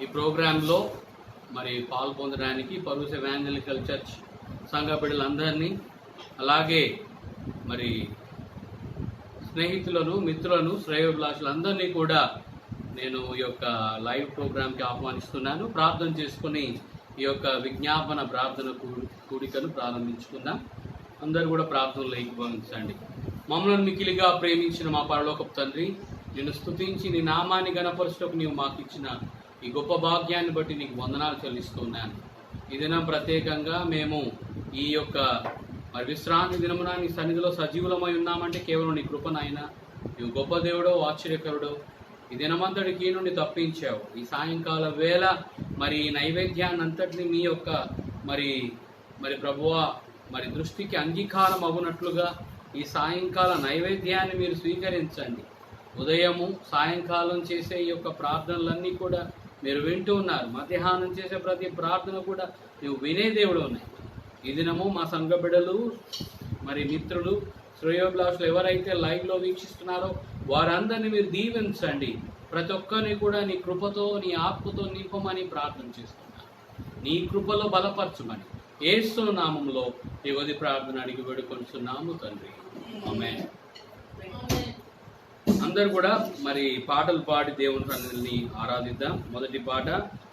ఈ ప్రోగ్రాంలో మరి పాల్పొందడానికి పరూస్ ఎవాంజలికల్ చర్చ్ సంఘ బిడ్డలందరినీ, అలాగే మరి స్నేహితులను, మిత్రులను, శ్రేయోభిలాషులందరినీ కూడా నేను ఈ యొక్క లైవ్ ప్రోగ్రాంకి ఆహ్వానిస్తున్నాను. ప్రార్థన చేసుకుని ఈ యొక్క విజ్ఞాపన ప్రార్థన కూడికను ప్రారంభించుకుందాం. అందరూ కూడా ప్రార్థనలు ఏకీభవించండి. మమ్మల్ని మికిలిగా ప్రేమించిన మా పరలోకపు తండ్రి, నిన్ను స్తుతించి నీ నామాన్ని గణపరచుటకు నీవు మాకు ఇచ్చిన ఈ గొప్ప భాగ్యాన్ని బట్టి నీకు వందనాలు చెల్లిస్తున్నాను. ఈ దినం ప్రత్యేకంగా మేము ఈ యొక్క మరి విశ్రాంతి దినమున నీ సన్నిధిలో సజీవులమై ఉన్నామంటే కేవలం నీ కృపనైనా. నీవు గొప్ప దేవుడో, ఆశ్చర్యకరుడో. ఈ దినమంతటికి నుండి తప్పించావు. ఈ సాయంకాల వేళ మరి ఈ నైవేద్యాన్ని అంతటిని మీ యొక్క మరి మరి ప్రభువా మరి దృష్టికి అంగీకారం అవ్వనట్లుగా ఈ సాయంకాల నైవేద్యాన్ని మీరు స్వీకరించండి. ఉదయము సాయంకాలం చేసే ఈ యొక్క ప్రార్థనలన్నీ కూడా మీరు వింటూ ఉన్నారు. మధ్యాహ్నం చేసే ప్రతి ప్రార్థన కూడా నువ్వు వినే దేవుడు ఉన్నాయి. ఈ దినము మా సంఘ బిడ్డలు, మరి మిత్రులు, శ్రేయోభిలాషులు ఎవరైతే లైవ్లో వీక్షిస్తున్నారో వారందరినీ మీరు దీవించండి. ప్రతి ఒక్కరిని కూడా నీ కృపతో, నీ ఆత్మతో నింపమని ప్రార్థన చేస్తున్నాను. నీ కృపలో బలపరచమని యేసు నామములో ఈ ఉదయ ప్రార్థన అడిగి వేడుకొంటున్నాము తండ్రి. ఆమేన్. అందరు కూడా మరి పాటలు పాడి దేవుని సన్నిధిని ఆరాధిద్దాం. మొదటి పాట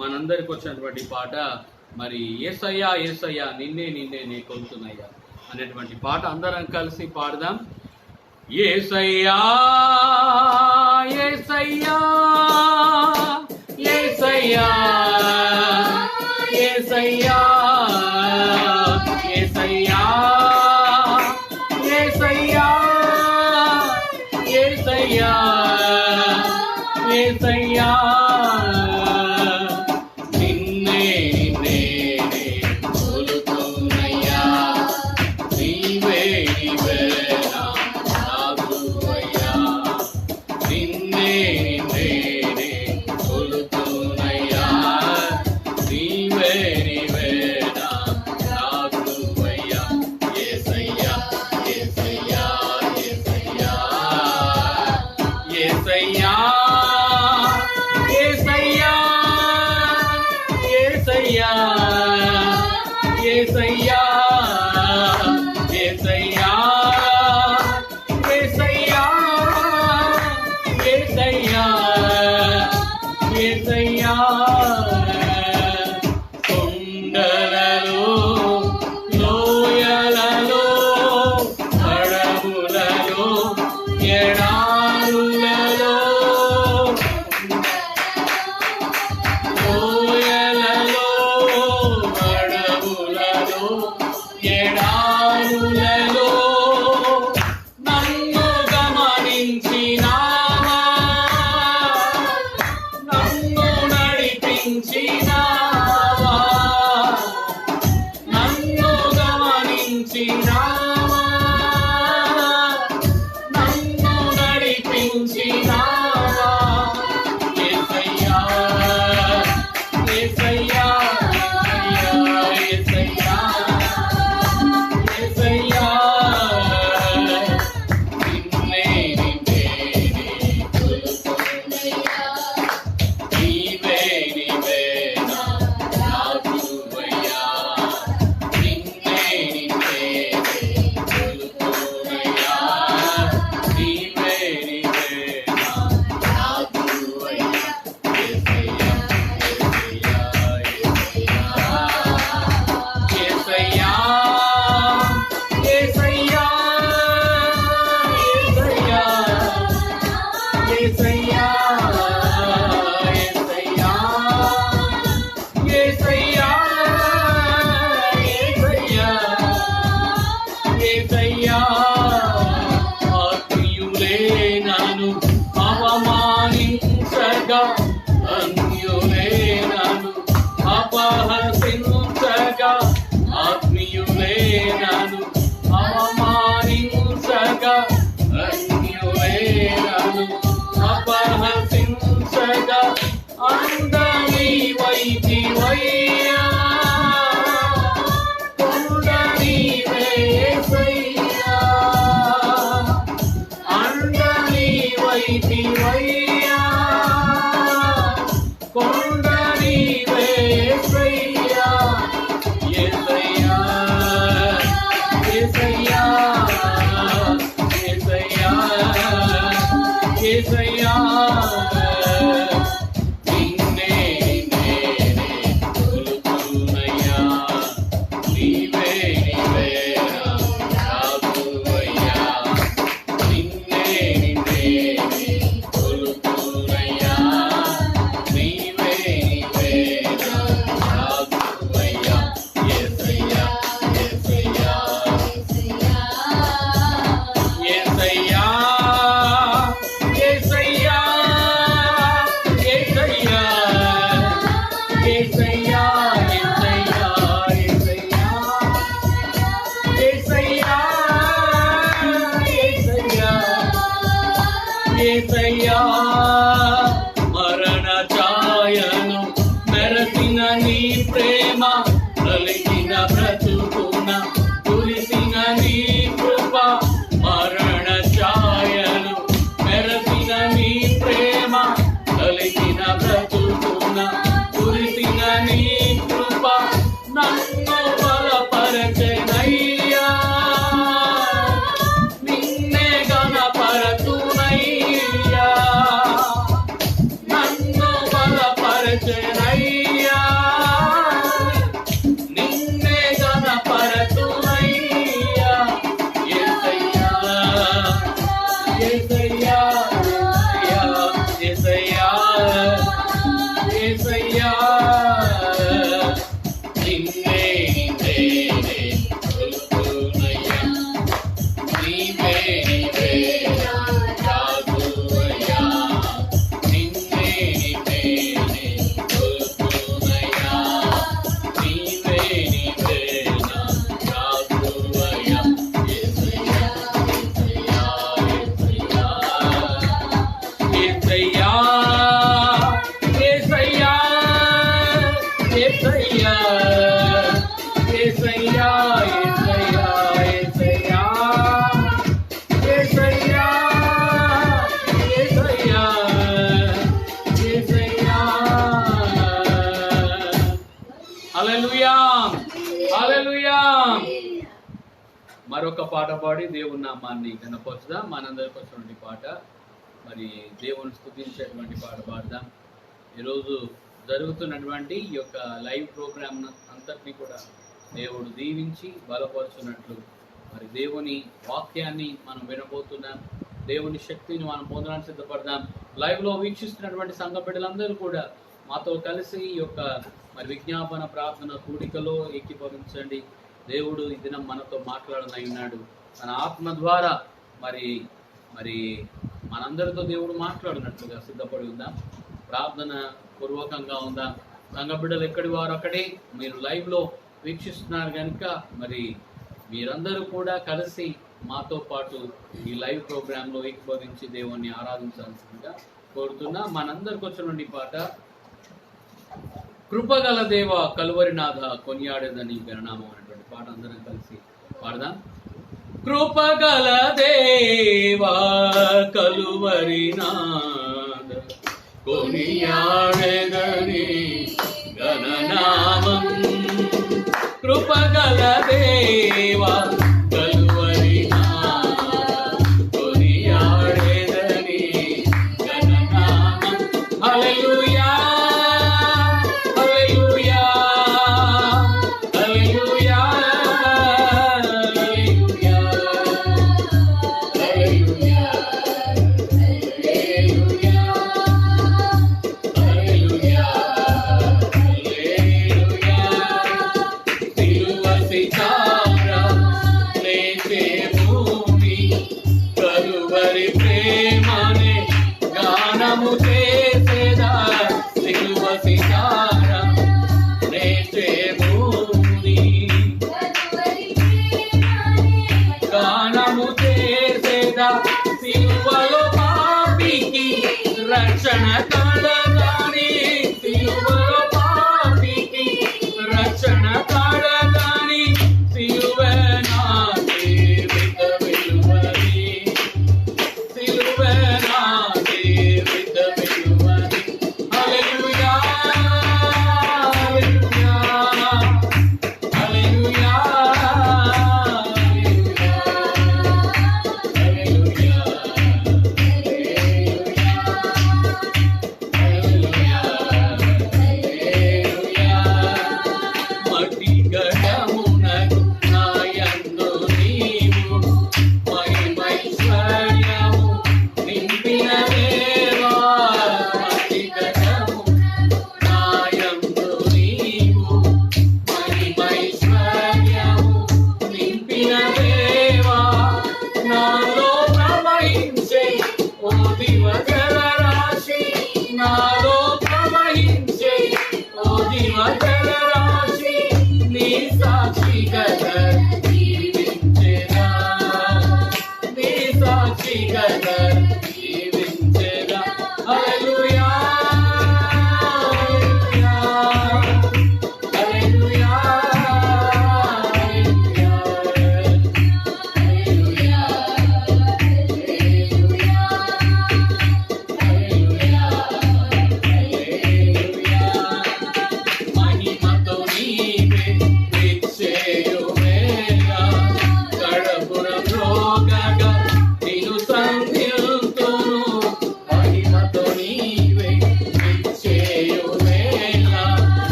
మనందరికి వచ్చినటువంటి పాట మరి యేసయ్యా యేసయ్యా నిన్నే నిన్నే నే కొలుతున్నయ్యా అనేటువంటి పాట అందరం కలిసి పాడదాం. యేసయ్యా యేసయ్యా యేసయ్యా యేసయ్యా యేసయ్యా యేసయ్యా యేసయ్యా యేసయ్యా నిన్నే నిన్నే కొలుతున్నయ్యా నీవే నీవే నాదువయ్యా నిన్నే నిన్నే కొలుతున్నయ్యా నీవే నీవే నాదువయ్యా యేసయ్యా యేసయ్యా యేసయ్యా యేసయ్యా యేసయ్యా యేసయ్యా యేసయ్యా యేసయ్యా యేసయ్యా యేసయ్యా యేసయ్యా కొండలలో లోయలలో అడవులలో ఎడారులలో లోయలలో అడవులలో ఎడారులలో నన్ను గమనించినావా, నన్ను నడిపించినావా, నన్ను గమనించినావా, నన్ను నడిపించినావా. యేసయ్యా యేసయ్యా యేసయ్యా యేసయ్యా నిన్నే నిన్నే కొలుతున్నయ్యా నీవే నీవే నాదువయ్యా నిన్నే నిన్నే కొలుతున్నయ్యా నీవే నీవే నాదువయ్యా యేసయ్యా యేసయ్యా యేసయ్యా యేసయ్యా యేసయ్యా యేసయ్యా యేసయ్యా ఆత్మీయులే నన్ను అవమానించగా, అన్యులే నన్ను అపహసించగా, ఆత్మీయులే నన్ను అవమానించగా, అన్యులే నన్ను అపహసించగా, అందరి వైతివయ్యా కొండ నీవే యేసయ్యా అందరి వైతివయ్యా మరొక పాట పాడి దేవుని నామాన్ని కనపరుచుదాం. మనందరికి వచ్చినటువంటి పాట, మరి దేవుని స్తుతించేటువంటి పాట పాడదాం. ఈరోజు జరుగుతున్నటువంటి ఈ యొక్క లైవ్ ప్రోగ్రామ్ అంతటినీ కూడా దేవుడు దీవించి బలపరుచున్నట్లు మరి దేవుని వాక్యాన్ని మనం వినబోతున్నాం. దేవుని శక్తిని మనం పొందడానికి సిద్ధపడదాం. లైవ్లో వీక్షిస్తున్నటువంటి సంఘ బిడ్డలందరూ కూడా మాతో కలిసి ఈ యొక్క మరి విజ్ఞాపన ప్రార్థన కూడికలో ఏకీభవించండి. దేవుడు ఈ దినం మనతో మాట్లాడనయ్యున్నాడు. తన ఆత్మ ద్వారా మరి మరి మనందరితో దేవుడు మాట్లాడినట్లుగా సిద్ధపడి ఉందాం. ప్రార్థన పూర్వకంగా ఉందాం. సంఘ బిడ్డలు ఎక్కడి వారు అక్కడే మీరు లైవ్లో వీక్షిస్తున్నారు కనుక మరి మీరందరూ కూడా కలిసి మాతో పాటు ఈ లైవ్ ప్రోగ్రాంలో ఏకీభవించి దేవుణ్ణి ఆరాధించాల్సిందిగా కోరుతున్నా. మనందరికి వచ్చినటువంటి పాట, కృపగల దేవ కలువరినాథ కొనియాడేదని గణనామం అనేటువంటి పాట అందరం కలిసి పాడదాం. కృపగల దేవా కలువరినాథ కొనియాడేదని గణనామం, కృపగల దేవా కలువరినాథ కొనియాడేదని గణనామం. హల్లెలూయా హల్లెలూయా హల్లెలూయా హల్లెలూయా హల్లెలూయా హల్లెలూయా హల్లెలూయా హల్లెలూయా. సిలువ సితారా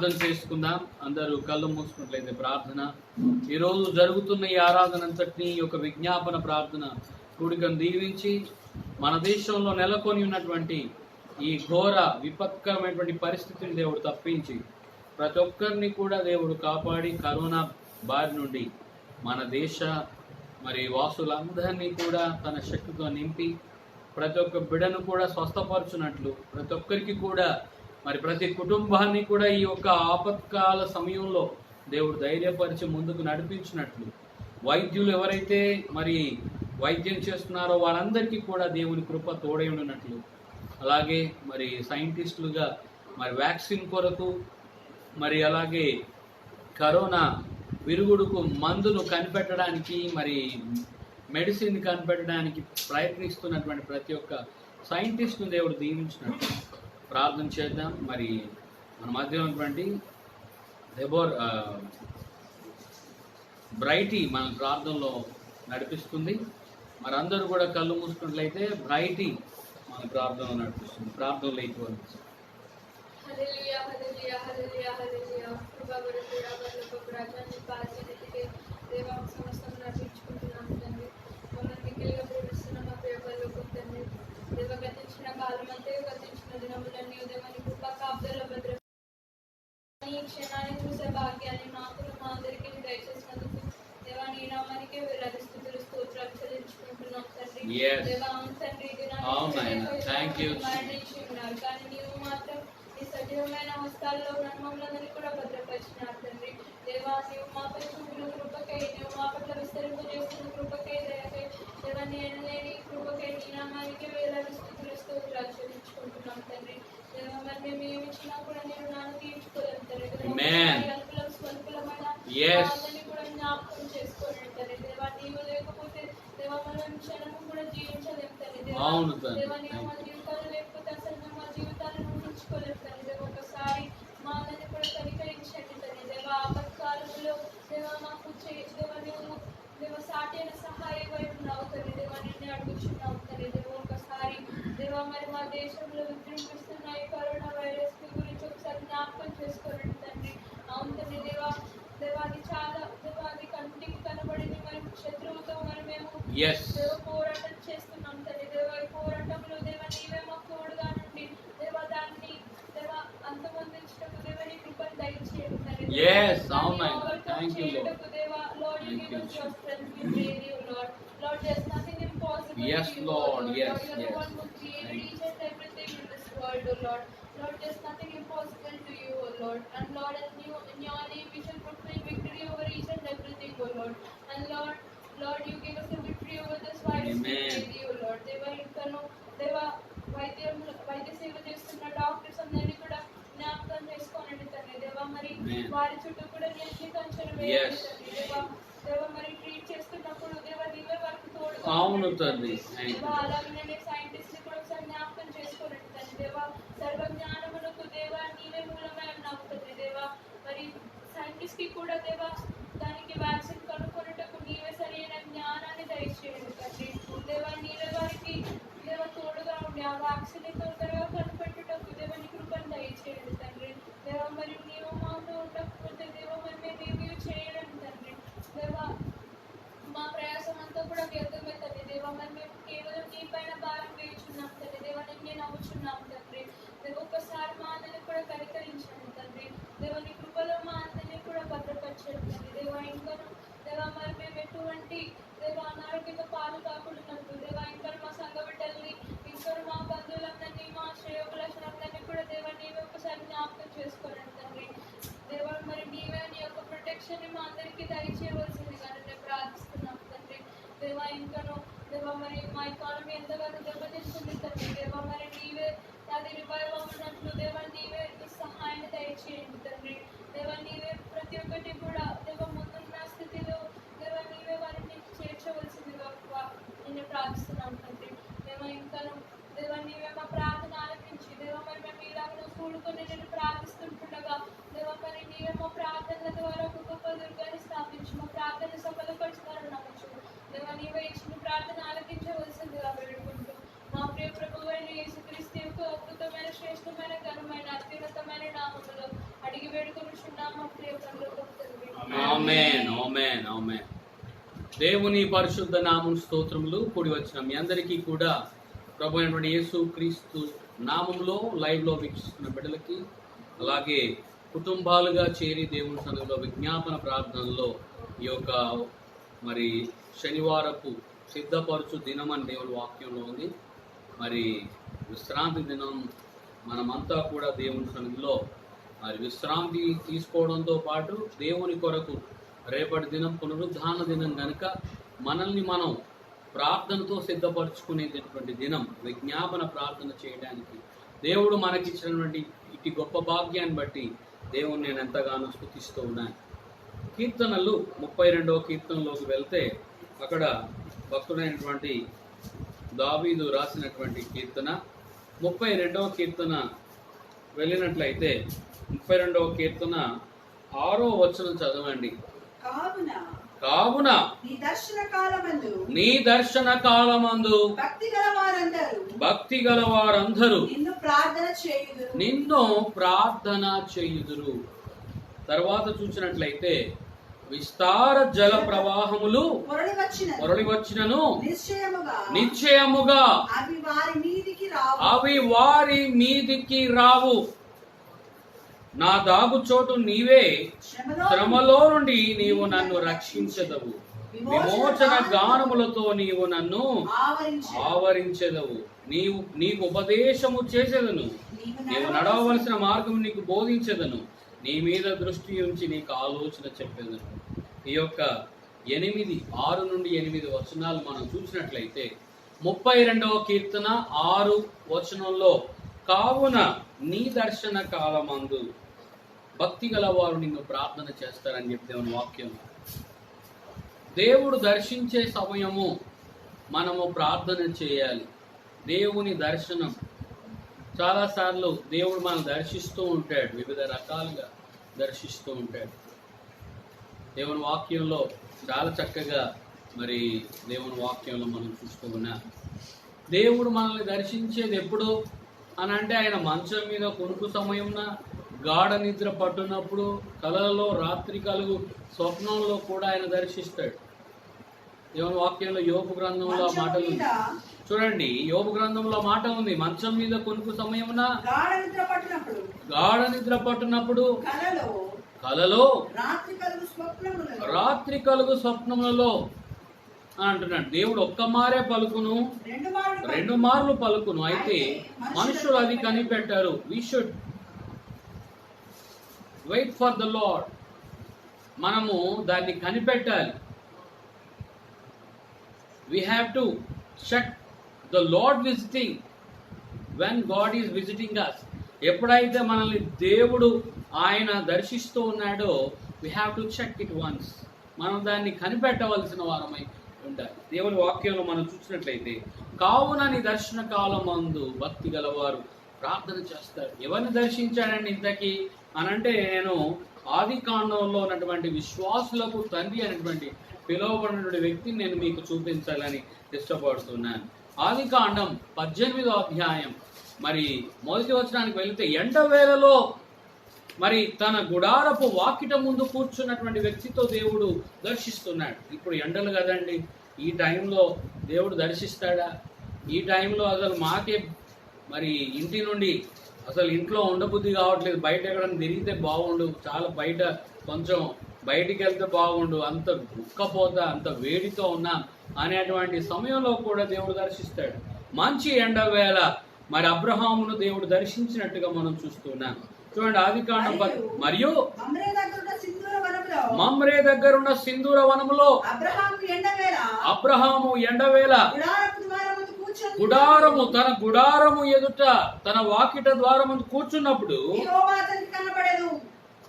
ప్రార్థన చేసుకుందాం. అందరూ కళ్ళు మూసుకున్నట్లయితే ప్రార్థన. ఈరోజు జరుగుతున్న ఈ ఆరాధన అంతటినీ ఈ యొక్క విజ్ఞాపన ప్రార్థన కూడికను దీవించి మన దేశంలో నెలకొని ఉన్నటువంటి ఈ ఘోర విపత్కరమైనటువంటి పరిస్థితిని దేవుడు తప్పించి ప్రతి ఒక్కరిని కూడా దేవుడు కాపాడి కరోనా బారి నుండి మన దేశ వాసులందరినీ కూడా తన శక్తితో నింపి ప్రతి ఒక్క బిడ్డను కూడా స్వస్థపరచునట్లు, ప్రతి ఒక్కరికి కూడా ప్రతి కుటుంబాన్ని కూడా ఈ యొక్క ఆపత్కాల సమయంలో దేవుడు ధైర్యపరిచి ముందుకు నడిపించినట్లు, వైద్యులు ఎవరైతే వైద్యం చేస్తున్నారో వారందరికీ కూడా దేవుని కృప తోడై ఉన్నట్లు, అలాగే సైంటిస్టులుగా వ్యాక్సిన్ కొరకు అలాగే కరోనా విరుగుడుకు మందును కనిపెట్టడానికి మెడిసిన్ కనిపెట్టడానికి ప్రయత్నిస్తున్నటువంటి ప్రతి ఒక్క సైంటిస్ట్ను దేవుడు దీవించినట్టు ప్రార్థన చేద్దాం. మన మధ్య ఉన్నటువంటి బ్రైటీ మన ప్రార్థనలో నడిపిస్తుంది. అందరూ కూడా కళ్ళు మూసుకున్నట్లయితే బ్రైటీ మన ప్రార్థనలో నడిపిస్తుంది. ప్రార్థనలో ఎక్కువ గతించిన కాలం అంతే గతించిన దినములన్నీ ఉదయమని కృప కాపుదల భద్ర ఈ క్షణాన్ని చూసే భాగ్యాన్ని నాకు మా అందరికీ దయచేసినందుకు దేవా నీ నామానికి వేలాది స్తుతులు స్తోత్రాలు చెల్లించుకుంటున్నాం తండ్రి. దేవా తండ్రి మరణించున్నారు, కానీ నీవు మాత్రం నీ సజీవమైన హస్తాల్లో మమ్మల్ని కూడా భద్రపరిచినారు తండ్రి. దేవా నీవు మాపై చూపిన కృపకై, నీవు మా పట్ల విస్తరింపజేస్తున్న కృపకై, దయకై దేవా నేను లేని కృపకై నీ నామానికి వేలాది స్తుతులు స్తోత్రాలు చెల్లించుకుంటున్నాం తండ్రి. దేవా మేము ఏమి ఇచ్చినా కూడా నేను నాన్న తీర్చుకోలేము తండ్రి. స్వల్పులమైన కూడా జ్ఞాపకం చేసుకోలేము తండ్రి. దేవా నీవు లేకపోతే దేవా మనం క్షణము కూడా జీవించలేము తండ్రి. దేవా నీవు మా జీవితాలు లేకపోతే అసలు మేము మా జీవితాలను ఊహించుకోలేము తండ్రి. దేవా ఒకసారి మా అందరినీ కూడా కనికరించండి తండ్రి. దేవా ఆపత్కాలంలో దేవా మాకు దేవా నీవు దేవా సాటి అయిన సహాయం వైపు ఉన్నావు తండ్రి. దేవా నిన్నే అడుగుచున్నావు తండ్రి. దేవా ఒకసారి దేవా మా దేశంలో విజృంభిస్తున్న ఈ కరోనా వైరస్ గురించి ఒకసారి జ్ఞాపకం చేసుకోండి తండ్రి. అవును తండ్రి. దేవా అది చాలా దేవా అది కంటికి కనబడింది. శత్రువుతో మేము దేవ పోరాటం చేస్తున్నాం తండ్రి. దేవా ఈ పోరాటంలో దేవా నీవే మాకు తోడుగా నుండి దేవా దాన్ని దేవా అంతమొందించటకు దేవా నీ కృపను దయచేయండి తండ్రి. దేవా Lord, you give us your strength, we pray you Lord. Lord, there's nothing impossible to you, Lord. You're the one who created each and everything in this world, O Lord. Lord, there's nothing impossible to you, O Lord. And Lord, in your name we shall proclaim victory over each and everything, O Lord. And Lord, you give us the victory over this virus. We pray you, Lord. దేవా వైద్య సేవ చేస్తున్న doctors అందరినీ కూడా జ్ఞాపకం చేసుకోనండి తండ్రి. దేవా వారి చుట్టూ కూడా నీ కంచెలు వేయండి తండ్రి. దేవా ట్రీట్ చేస్తున్నప్పుడు దేవా నీవే వారికి తోడుగా దేవా అలాగే సైంటిస్ట్ ని కూడా ఒకసారి జ్ఞాపకం చేసుకోనండి తండ్రి. దేవా సర్వజ్ఞానమునకు దేవా నీవే మూలమై ఉన్నావు తండ్రి. దేవా సైంటిస్ట్ కి కూడా దేవా దానికి వ్యాక్సిన్ కనుక్కొనుటకు నీవే సరైన జ్ఞానాన్ని దయచేయండి తండ్రి. దేవా నీవే వారికి దేవా తోడుగా ఉండి ఆ వ్యాక్సిన్ త్వరగా కనిపెట్టుటకు దేవా నీ కృపను దయచేయండి తండ్రి. దేవా నీవు మాతో ఉండకపోతే దేవా మేమేమీ చేయలేము తండ్రి. దేవా మా ప్రయాసం అంతా కూడా వ్యర్థమే తండ్రి. దేవా మేము కేవలం నీ పైన భారం వేయుచున్నాం తండ్రి. దేవా నిన్నే నమ్ముచున్నాం తండ్రి. దేవా ఒక్కసారి మా అందరినీ కూడా కనికరించండి తండ్రి. దేవా నీ కృపలో మా అందరినీ కూడా భద్రపరచండి తండ్రి. దేవా ఇంకా దేవా మేము ఎటువంటి దేవా అనారోగ్యంతో పాలు కాకూడదు దేవా ఇంకా మా సంఘ బిడ్డల్ని ఇంకా మా బంధువులందరినీ మా శ్రేయోభిలాషులందరినీ కూడా దేవా నీవే ఒకసారి జ్ఞాపకం చేసుకోరండి తండ్రి. దేవా నీవే నీ యొక్క ప్రొటెక్షన్ ని మా అందరికీ దయచేయవలసిందిగా నేను ప్రార్థిస్తున్నాం తండ్రి. దేవా ఇంకను దేవా మా ఎకానమీ ఎంతగానో దెబ్బతింటుంది తండ్రి. దేవా నీవే అది రివైవ్ అవ్వనట్లు దేవా నీవే నీ సహాయాన్ని దయచేయండి తండ్రి. దేవా నీవే ప్రతి ఒక్కటి కూడా దేవా ముందున్న స్థితిలో దేవా నీవే వారిని చేర్చవలసిందిగా నేను ప్రార్థిస్తున్నాం తండ్రి. దేవా ఇంకను దేవా నీవే మా ప్రార్థన ఆలకించి దేవా మేము ఇలాగ కూడుకొని నేను ప్రార్థిస్తుంటుండగా దేవా నీవే మా ప్రార్థనల ద్వారా ఒక గొప్ప దుర్గాన్ని స్థాపించి మా ప్రార్థన సఫలపరుచుతారని నమ్మచ్చు. దేవా నీవే ఇచ్చిన ప్రార్థన ఆలకించవలసిందిగా వేడుకుంటూ మా ప్రియ ప్రభువైన యేసుక్రీస్తు యొక్క అద్భుతమైన శ్రేష్టమైన ఘనమైన అత్యున్నతమైన నామములో అడిగి వేడుకొనుచున్నాము మా ప్రియ పరలోకపు తండ్రి. ఆమేన్ ఆమేన్ ఆమేన్. దేవుని పరిశుద్ధ నామం స్తోత్రములు. కూడి వచ్చిన మీ అందరికీ కూడా ప్రభు అయినటువంటి యేసు క్రీస్తు నామంలో లైవ్ లో వీక్షిస్తున్న బిడ్డలకి, అలాగే కుటుంబాలుగా చేరి దేవుని సన్నిధిలో విజ్ఞాపన ప్రార్థనలో ఈ యొక్క మరి శనివారపు సిద్ధపరచు దినం అని దేవుని వాక్యంలో ఉంది. మరి విశ్రాంతి దినం మనమంతా కూడా దేవుని సన్నిధిలో మరి విశ్రాంతి తీసుకోవడంతో పాటు దేవుని కొరకు రేపటి దినం పునరుద్ధాన దినం కనుక మనల్ని మనం ప్రార్థనతో సిద్ధపరచుకునేటటువంటి దినం, విజ్ఞాపన ప్రార్థన చేయడానికి దేవుడు మనకిచ్చినటువంటి ఇటు గొప్ప భాగ్యాన్ని బట్టి దేవుని నేను ఎంతగానో స్తుతిస్తూ ఉన్నాను. కీర్తనలు 32వ కీర్తనలోకి వెళ్తే అక్కడ భక్తుడైనటువంటి దావీదు రాసినటువంటి కీర్తన 32వ కీర్తన వెళ్ళినట్లయితే 32వ కీర్తన 6వ వచనం చదవండి. కావున నీ దర్శన కాలమందు భక్తి గల వారందరూ నిన్ను ప్రార్థన చేయుదురు. తర్వాత చూసినట్లయితే విస్తార జల ప్రవాహములు పొరలి వచ్చినను నిశ్చయముగా అవి వారి మీదికి రావు. నా దాగు చోటు నీవే, శ్రమలో నుండి నీవు నన్ను రక్షించదవు. విమోచన గానములతో నీవు నన్ను ఆవరించెదవు. నీకు ఉపదేశము చేసేదను, నీవు నడవవలసిన మార్గం నీకు బోధించెదను. నీ మీద దృష్టి ఉంచి నీకు ఆలోచన చెప్పేదను. ఈ యొక్క 6 నుండి 8 వచనాలు మనం చూసినట్లయితే 32వ కీర్తన 6 వచనంలో కావున నీ దర్శన కాలమందు భక్తి గలవారు నిన్ను ప్రార్థన చేస్తారని చెప్పి దేవుని వాక్యం. దేవుడు దర్శించే సమయము మనము ప్రార్థన చేయాలి. దేవుని దర్శనం చాలాసార్లు దేవుడు మనం దర్శిస్తూ ఉంటాడు, వివిధ రకాలుగా దర్శిస్తూ ఉంటాడు. దేవుని వాక్యంలో చాలా చక్కగా మరి దేవుని వాక్యంలో మనం చూస్తూ ఉన్నాం. దేవుడు మనల్ని దర్శించేది ఎప్పుడు అని అంటే ఆయన మంచం మీద కొనుక్కు సమయంన, గాఢ నిద్ర పట్టున్నప్పుడు, కలలలో, రాత్రి కలుగు స్వప్నంలో కూడా ఆయన దర్శిస్తాడు. దేవుని వాక్యంలో యోబు గ్రంథంలో మాట ఉంది చూడండి. యోబు గ్రంథంలో మాట ఉంది, మంచం మీద కొనుక్కు సమయమున గాఢ నిద్ర పట్టునప్పుడు కలలో రాత్రి కలుగు స్వప్నములలో అంటున్నాడు. దేవుడు ఒక్క మారే పలుకును, 2 మార్లు పలుకును, అయితే మనుషులు అది కనిపెట్టారు. We should wait for the lord. మనము దాన్ని కనిపెట్టాలి. we have to check the Lord visiting when God is visiting us. ఎప్పుడైతే మనల్ని దేవుడు ఆయన దర్శిస్తూ ఉన్నాడో we have to check it once. మనం దాన్ని కనిపెట్టవలసిన వారమై ఉండాలి. దేవుని వాక్యంలో మనం చూసినట్లయితే కావున నీ దర్శన కాలమందు భక్తి గలవారు ప్రార్థన చేస్తారు. ఎవరిని దర్శించాడండి ఇంతకీ అనంటే, నేను ఆది కాండంలో ఉన్నటువంటి విశ్వాసులకు తండ్రి అనేటువంటి పిలువబడినటువంటి వ్యక్తిని నేను మీకు చూపించాలని ఇష్టపడుతున్నాను. ఆది కాండం 18వ అధ్యాయం మరి మొదటి వచనానికి వెళితే, ఎండవేళలో మరి తన గుడారపు వాకిట ముందు కూర్చున్నటువంటి వ్యక్తితో దేవుడు దర్శిస్తున్నాడు. ఇప్పుడు ఎండలు కదండి, ఈ టైంలో దేవుడు దర్శిస్తాడా? ఈ టైంలో అసలు మాకే మరి ఇంటి నుండి అసలు ఇంట్లో ఉండబుద్ధి కావట్లేదు, బయట ఎక్కడైనా తిరిగితే బాగుండు, చాలా బయట కొంచెం బయటికి వెళ్తే బాగుండు, అంత ఉక్కపోత అంత వేడితో ఉన్నాం అనేటువంటి సమయంలో కూడా దేవుడు దర్శిస్తాడు. మంచి ఎండవేళ మరి అబ్రహామును దేవుడు దర్శించినట్టుగా మనం చూస్తున్నాం. చూడండి ఆదికాండం మరియు మమ్రే దగ్గరున్న సింధూర వనములో అబ్రహాము ఎండవేళ గుడారము తన గుడారము ఎదుట తన వాకిట ద్వారము కూర్చున్నప్పుడు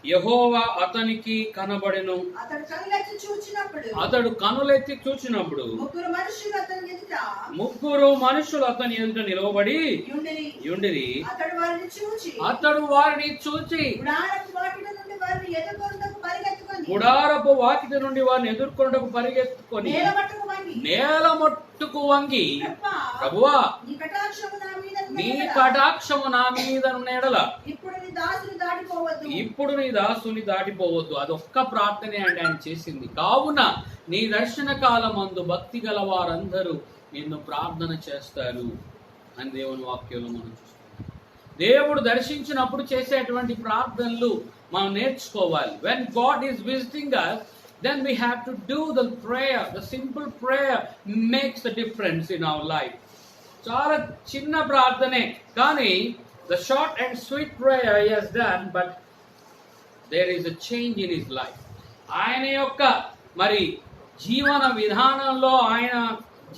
యెహోవా అతనికి కనబడెను. అతడు కనులెత్తి చూచినప్పుడు ముగ్గురు మనుషులు అతని ఎదుట నిలవబడి యుండిరి. అతడు వారిని చూచి గుడారపు వాకిట నుండి వారిని ఎదుర్కొంటకు పరిగెత్తుకొని నేల మట్టుకు వంగి, ప్రభువా నీ కటాక్షము నా మీద ఎడల ఇప్పుడు నీ దాసుని దాటిపోవద్దు. అది ఒక్క ప్రార్థనే అంటే ఆయన చేసింది. కావున నీ దర్శన కాలమందు భక్తి గల వారందరూ నిన్ను ప్రార్థన చేస్తారు అని దేవుని వాక్యంలో మనం చూస్తాం. దేవుడు దర్శించినప్పుడు చేసేటువంటి ప్రార్థనలు మనం నేర్చుకోవాలి. When God is visiting us, then we have to do the prayer. The simple prayer makes the difference in our life. చాలా చిన్న ప్రార్థనే, కానీ the short and sweet prayer he has done, but there is a change in his life. ఆయన యొక్క మరి జీవన విధానంలో, ఆయన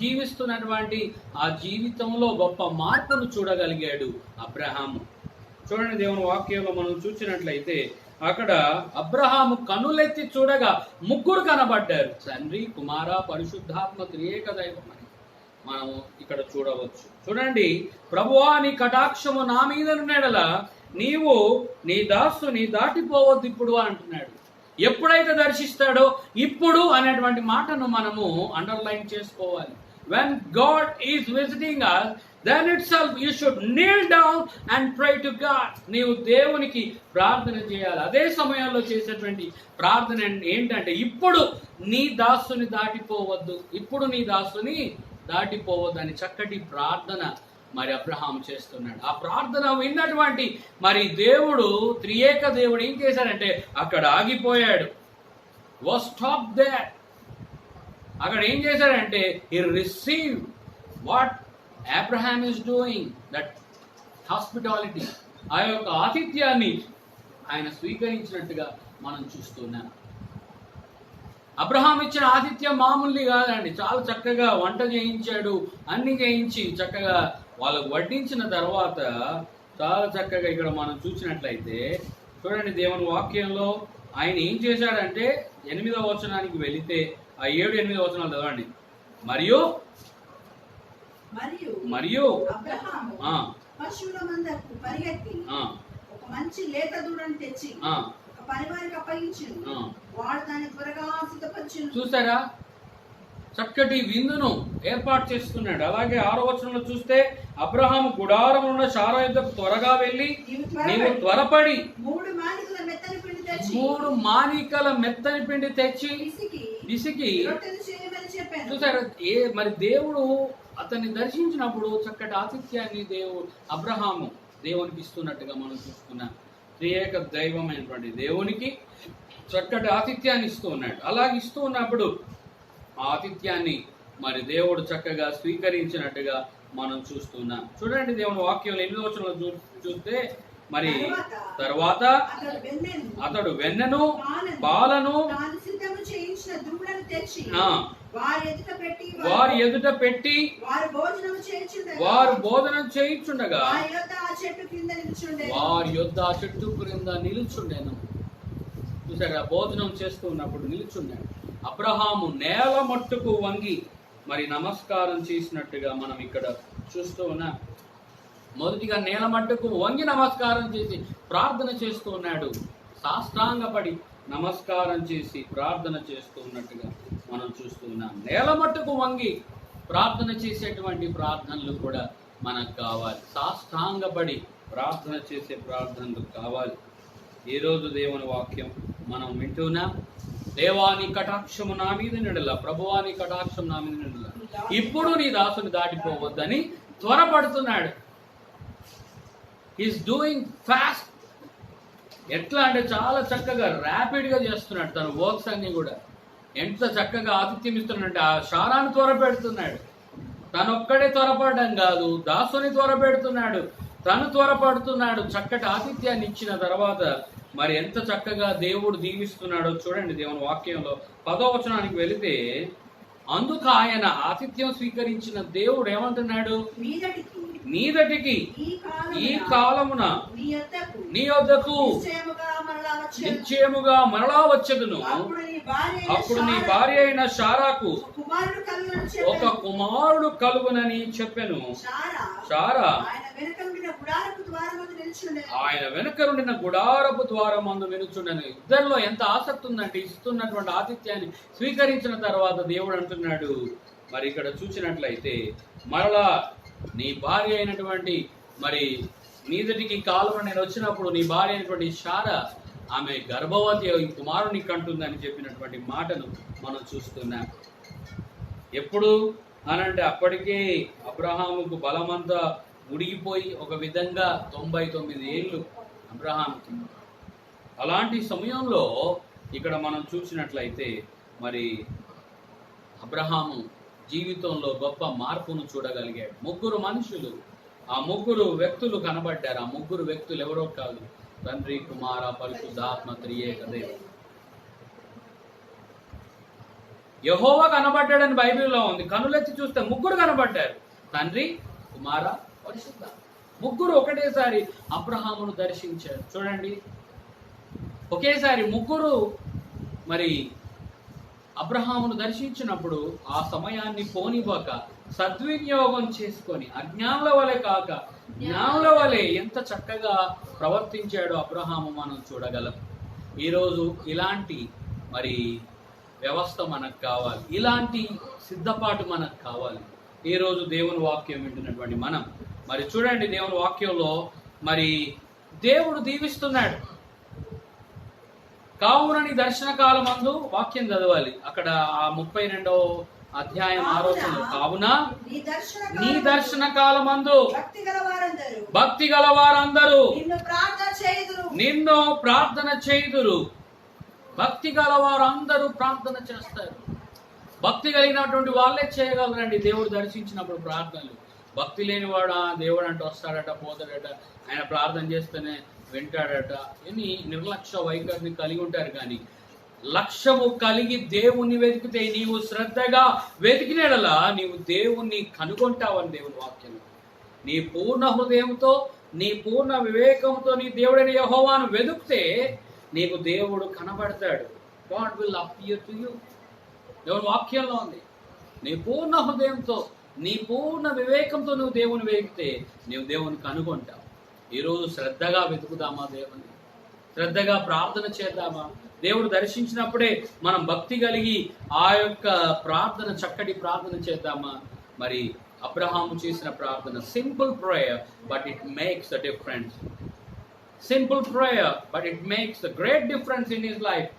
జీవిస్తున్నటువంటి ఆ జీవితంలో గొప్ప మార్పును చూడగలిగాడు అబ్రహాము. చూడండి, దేవుని వాక్యంలో మనం చూసినట్లయితే అక్కడ అబ్రహాము కనులెత్తి చూడగా ముగ్గురు కనబడ్డారు. తండ్రి, కుమార, పరిశుద్ధాత్మ త్రియేక దైవం అని మనము ఇక్కడ చూడవచ్చు. చూడండి, ప్రభువా నీ కటాక్షము నా మీద ఉన్నడలా నీవు నీ దాసుని దాటిపోవద్దు ఇప్పుడు అంటున్నాడు. ఎప్పుడైతే దర్శిస్తాడో ఇప్పుడు అనేటువంటి మాటను మనము అండర్లైన్ చేసుకోవాలి. When God is visiting us, then itself you should kneel down and pray to God. నీవు దేవునికి ప్రార్థన చేయాలి. అదే సమయంలో చేసేటువంటి ప్రార్థన ఏంటంటే, ఇప్పుడు నీ దాసుని దాటిపోవద్దు, ఇప్పుడు నీ దాసుని దాటిపోవద్దు అని చక్కటి ప్రార్థన మరి అబ్రహాం చేస్తున్నాడు. ఆ ప్రార్థన విన్నటువంటి మరి దేవుడు, త్రియేక దేవుడు ఏం చేశాడంటే అక్కడ ఆగిపోయాడు. Was stopped there. అక్కడ ఏం చేశాడంటే he received what Abraham is doing, that hospitality. ఆ యొక్క ఆతిథ్యాన్ని ఆయన స్వీకరించినట్టుగా మనం చూస్తున్నాం. అబ్రహాం ఇచ్చిన ఆతిథ్యం మామూలు కాదండి. చాలా చక్కగా వంట చేయించాడు, అన్ని చేయించి చక్కగా వాళ్ళకు వడ్డించిన తర్వాత చాలా చక్కగా ఇక్కడ మనం చూసినట్లయితే చూడండి, దేవుని వాక్యంలో ఆయన ఏం చేశాడంటే 8వ వచనానికి వెళితే ఆ 7, 8 వచనాలు చదవండి. మరియు అబ్రహాము పశువుల మందకు పరిగెత్తి ఒక మంచి లేత దూడను తెచ్చి ఒక పనివారికి అప్పగించింది. వాడు దాన్ని త్వరగా సిద్ధపరిచింది. చూసారా, చక్కటి విందును ఏర్పాటు చేస్తున్నాడు. అలాగే 6వ వచనంలో చూస్తే అబ్రహాము గుడారం ఉన్న శారా యుద్ధకు త్వరగా వెళ్ళి నీవు త్వరపడి 3 మానికల మెత్తని పిండి తెచ్చి విసికి చూసారా. మరి దేవుడు అతన్ని దర్శించినప్పుడు చక్కటి ఆతిథ్యాన్ని అబ్రహాము దేవునికి ఇస్తున్నట్టుగా మనం చూస్తున్నాం. త్రియేక దైవమైనటువంటి దేవునికి చక్కటి ఆతిథ్యాన్ని ఇస్తూ ఉన్నాడు. అలాగే ఇస్తూ ఉన్నప్పుడు ఆతిథ్యాన్ని మరి దేవుడు చక్కగా స్వీకరించినట్టుగా మనం చూస్తున్నాం. చూడండి, దేవుని వాక్యంలో 8వ వచనంలో చూస్తే మరి తర్వాత అతడు వెన్నను పాలను వారి ఎదుట పెట్టి వారు భోజనం చేయించుండగా వారి యొద్ద ఆ చెట్టు క్రింద నిలుచుండెను. చూసారా, భోజనం చేస్తూ ఉన్నప్పుడు నిలుచున్నాడు. అబ్రహాము నేల మట్టుకు వంగి మరి నమస్కారం చేసినట్టుగా మనం ఇక్కడ చూస్తూ ఉన్నాం. మొదటిగా నేల మట్టుకు వంగి నమస్కారం చేసి ప్రార్థన చేస్తూ ఉన్నాడు. సాష్టాంగపడి నమస్కారం చేసి ప్రార్థన చేస్తూ ఉన్నట్టుగా మనం చూస్తూ ఉన్నాం. నేల మట్టుకు వంగి ప్రార్థన చేసేటువంటి ప్రార్థనలు కూడా మనకు కావాలి. సాష్టాంగపడి ప్రార్థన చేసే ప్రార్థనలు కావాలి. ఈరోజు దేవుని వాక్యం మనం వింటున్నాం. దేవాని కటాక్షము నా మీద నిడల, ప్రభువాని కటాక్షం నా మీద నిడల, ఇప్పుడు నీ దాసుని దాటిపోవద్దని త్వరపడుతున్నాడు. Is doing fast. ఎట్లా అంటే చాలా చక్కగా ర్యాపిడ్గా చేస్తున్నాడు తన వర్క్స్ అన్ని కూడా. ఎంత చక్కగా ఆతిథ్యం ఇస్తున్నాడంటే ఆ శారాన్ని త్వరపెడుతున్నాడు. తనొక్కడే త్వరపడడం కాదు, దాసుని త్వరపెడుతున్నాడు, తను త్వరపడుతున్నాడు. చక్కటి ఆతిథ్యాన్ని ఇచ్చిన తర్వాత మరి ఎంత చక్కగా దేవుడు దీవిస్తున్నాడో చూడండి. దేవుని వాక్యంలో 10వ వచనానికి వెళితే అందుకు ఆయన ఆతిథ్యం స్వీకరించిన దేవుడు ఏమంటున్నాడు, మీదటికి ఈ కాలమున నీ వద్దకు నిశ్చయముగా మరలా వచ్చెదను. అప్పుడు నీ భార్య అయిన శారాకు ఒక కుమారుడు కలుగునని చెప్పెను. శారా ఆయన వెనుక నుండిన గుడారపు ద్వారం మందు వినుచుండెను. ఇద్దరిలో ఎంత ఆసక్తి ఉందంటే ఇస్తున్నటువంటి ఆతిథ్యాన్ని స్వీకరించిన తర్వాత దేవుడు అంటున్నాడు, మరి ఇక్కడ చూసినట్లయితే మరలా నీ భార్య అయినటువంటి మరి నీదటికి కాలంలో నేను వచ్చినప్పుడు నీ భార్య అయినటువంటి శారా ఆమె గర్భవతి ఈ కుమారుని కంటుందని చెప్పినటువంటి మాటను మనం చూస్తున్నాం. ఎప్పుడు అనంటే అప్పటికే అబ్రహాముకు బలమంతా ముడిగిపోయి ఒక విధంగా 99 ఏళ్ళు అబ్రహాంకి. అలాంటి సమయంలో ఇక్కడ మనం చూసినట్లయితే మరి అబ్రహాము జీవితంలో గొప్ప మార్పును చూడగలిగాడు. 3 మనుషులు, ఆ 3 వ్యక్తులు కనబడ్డారు. ఆ 3 వ్యక్తులు ఎవరో కాదు, తండ్రి, కుమార, పరిశుద్ధాత్మ త్రియేక దేవుడు. యెహోవా కనబడ్డాడని బైబిల్లో ఉంది. కనులెత్తి చూస్తే 3 కనబడ్డారు, తండ్రి, కుమార, పరిశుద్ధ. 3 ఒకటేసారి అబ్రహామును దర్శించారు. చూడండి, ఒకేసారి 3 మరి అబ్రహామును దర్శించినప్పుడు ఆ సమయాన్ని పోనివ్వక సద్వినియోగం చేసుకొని అజ్ఞానుల వలె కాక జ్ఞానుల వలె ఎంత చక్కగా ప్రవర్తించాడో అబ్రహాము మనం చూడగలం. ఈరోజు ఇలాంటి మరి వ్యవస్థ మనకు కావాలి, ఇలాంటి సిద్ధపాటు మనకు కావాలి. ఈరోజు దేవుని వాక్యం వింటున్నటువంటి మనం మరి చూడండి, దేవుని వాక్యంలో మరి దేవుడు దీవిస్తున్నాడు. కావున నీ దర్శన కాలమందు వాక్యం చదవాలి. అక్కడ ఆ 32వ అధ్యాయం 6వ వచనం, కావున నీ దర్శన కాలమందు భక్తి గల వారందరూ నిన్ను ప్రార్థన చేయుదురు. భక్తి గల వారందరూ ప్రార్థన చేస్తారు. భక్తి కలిగినటువంటి వాళ్ళే చేయగలరండి దేవుడు దర్శించినప్పుడు ప్రార్థనలు. భక్తి లేనివాడు దేవుడు అంటే వస్తాడట, పోతాడట, ఆయన ప్రార్థన చేస్తేనే వింటాడట అని నిర్లక్ష్య వైఖరిని కలిగి ఉంటారు. కానీ లక్ష్యము కలిగి దేవుణ్ణి వెతికితే, నీవు శ్రద్ధగా వెతికినడలా నీవు దేవుణ్ణి కనుగొంటావని దేవుని వాక్యం. నీ పూర్ణ హృదయంతో, నీ పూర్ణ వివేకంతో నీ దేవుడైన యెహోవాను వెతికితే నీకు దేవుడు కనబడతాడు. God will appear to you. దేవుని వాక్యంలో ఉంది. నీ పూర్ణ హృదయంతో, నీ పూర్ణ వివేకంతో నువ్వు దేవుని వెతికితే నీవు దేవుని కనుగొంటావు. ఈరోజు శ్రద్ధగా వెతుకుదామా దేవుని? శ్రద్ధగా ప్రార్థన చేద్దామా? దేవుడు దర్శించినప్పుడే మనం భక్తి కలిగి ఆ యొక్క ప్రార్థన, చక్కటి ప్రార్థన చేద్దామా? మరి అబ్రహాము చేసిన ప్రార్థన simple prayer but it makes a difference. Simple prayer but it makes a great difference in his life.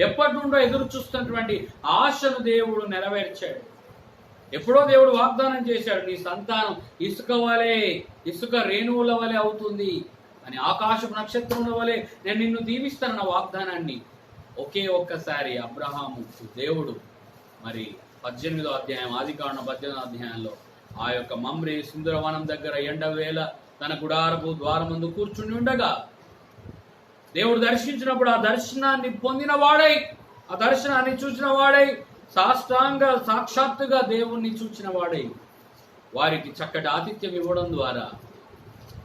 ఎప్పటి నుండో ఎదురు చూస్తున్నటువంటి ఆశను దేవుడు నెరవేర్చాడు. ఎప్పుడో దేవుడు వాగ్దానం చేశాడు, నీ సంతానం ఇసుక వలె, ఇసుక రేణువుల వలె అవుతుంది అని, ఆకాశపు నక్షత్రముల వలె నేను నిన్ను దీవిస్తానన్న వాగ్దానాన్ని ఒకే ఒక్కసారి అబ్రహాము దేవుడు మరి 18వ అధ్యాయం, ఆదికాండం 18వ అధ్యాయంలో ఆ యొక్క మమ్రే సుందరవనం దగ్గర ఎండవేళ తన గుడారపు ద్వారమందు కూర్చుని ఉండగా దేవుడు దర్శించినప్పుడు ఆ దర్శనాన్ని పొందిన వాడై, ఆ దర్శనాన్ని చూసిన వాడై, సాక్షాత్తుగా దేవుణ్ణి చూచిన వాడై వారికి చక్కటి ఆతిథ్యం ఇవ్వడం ద్వారా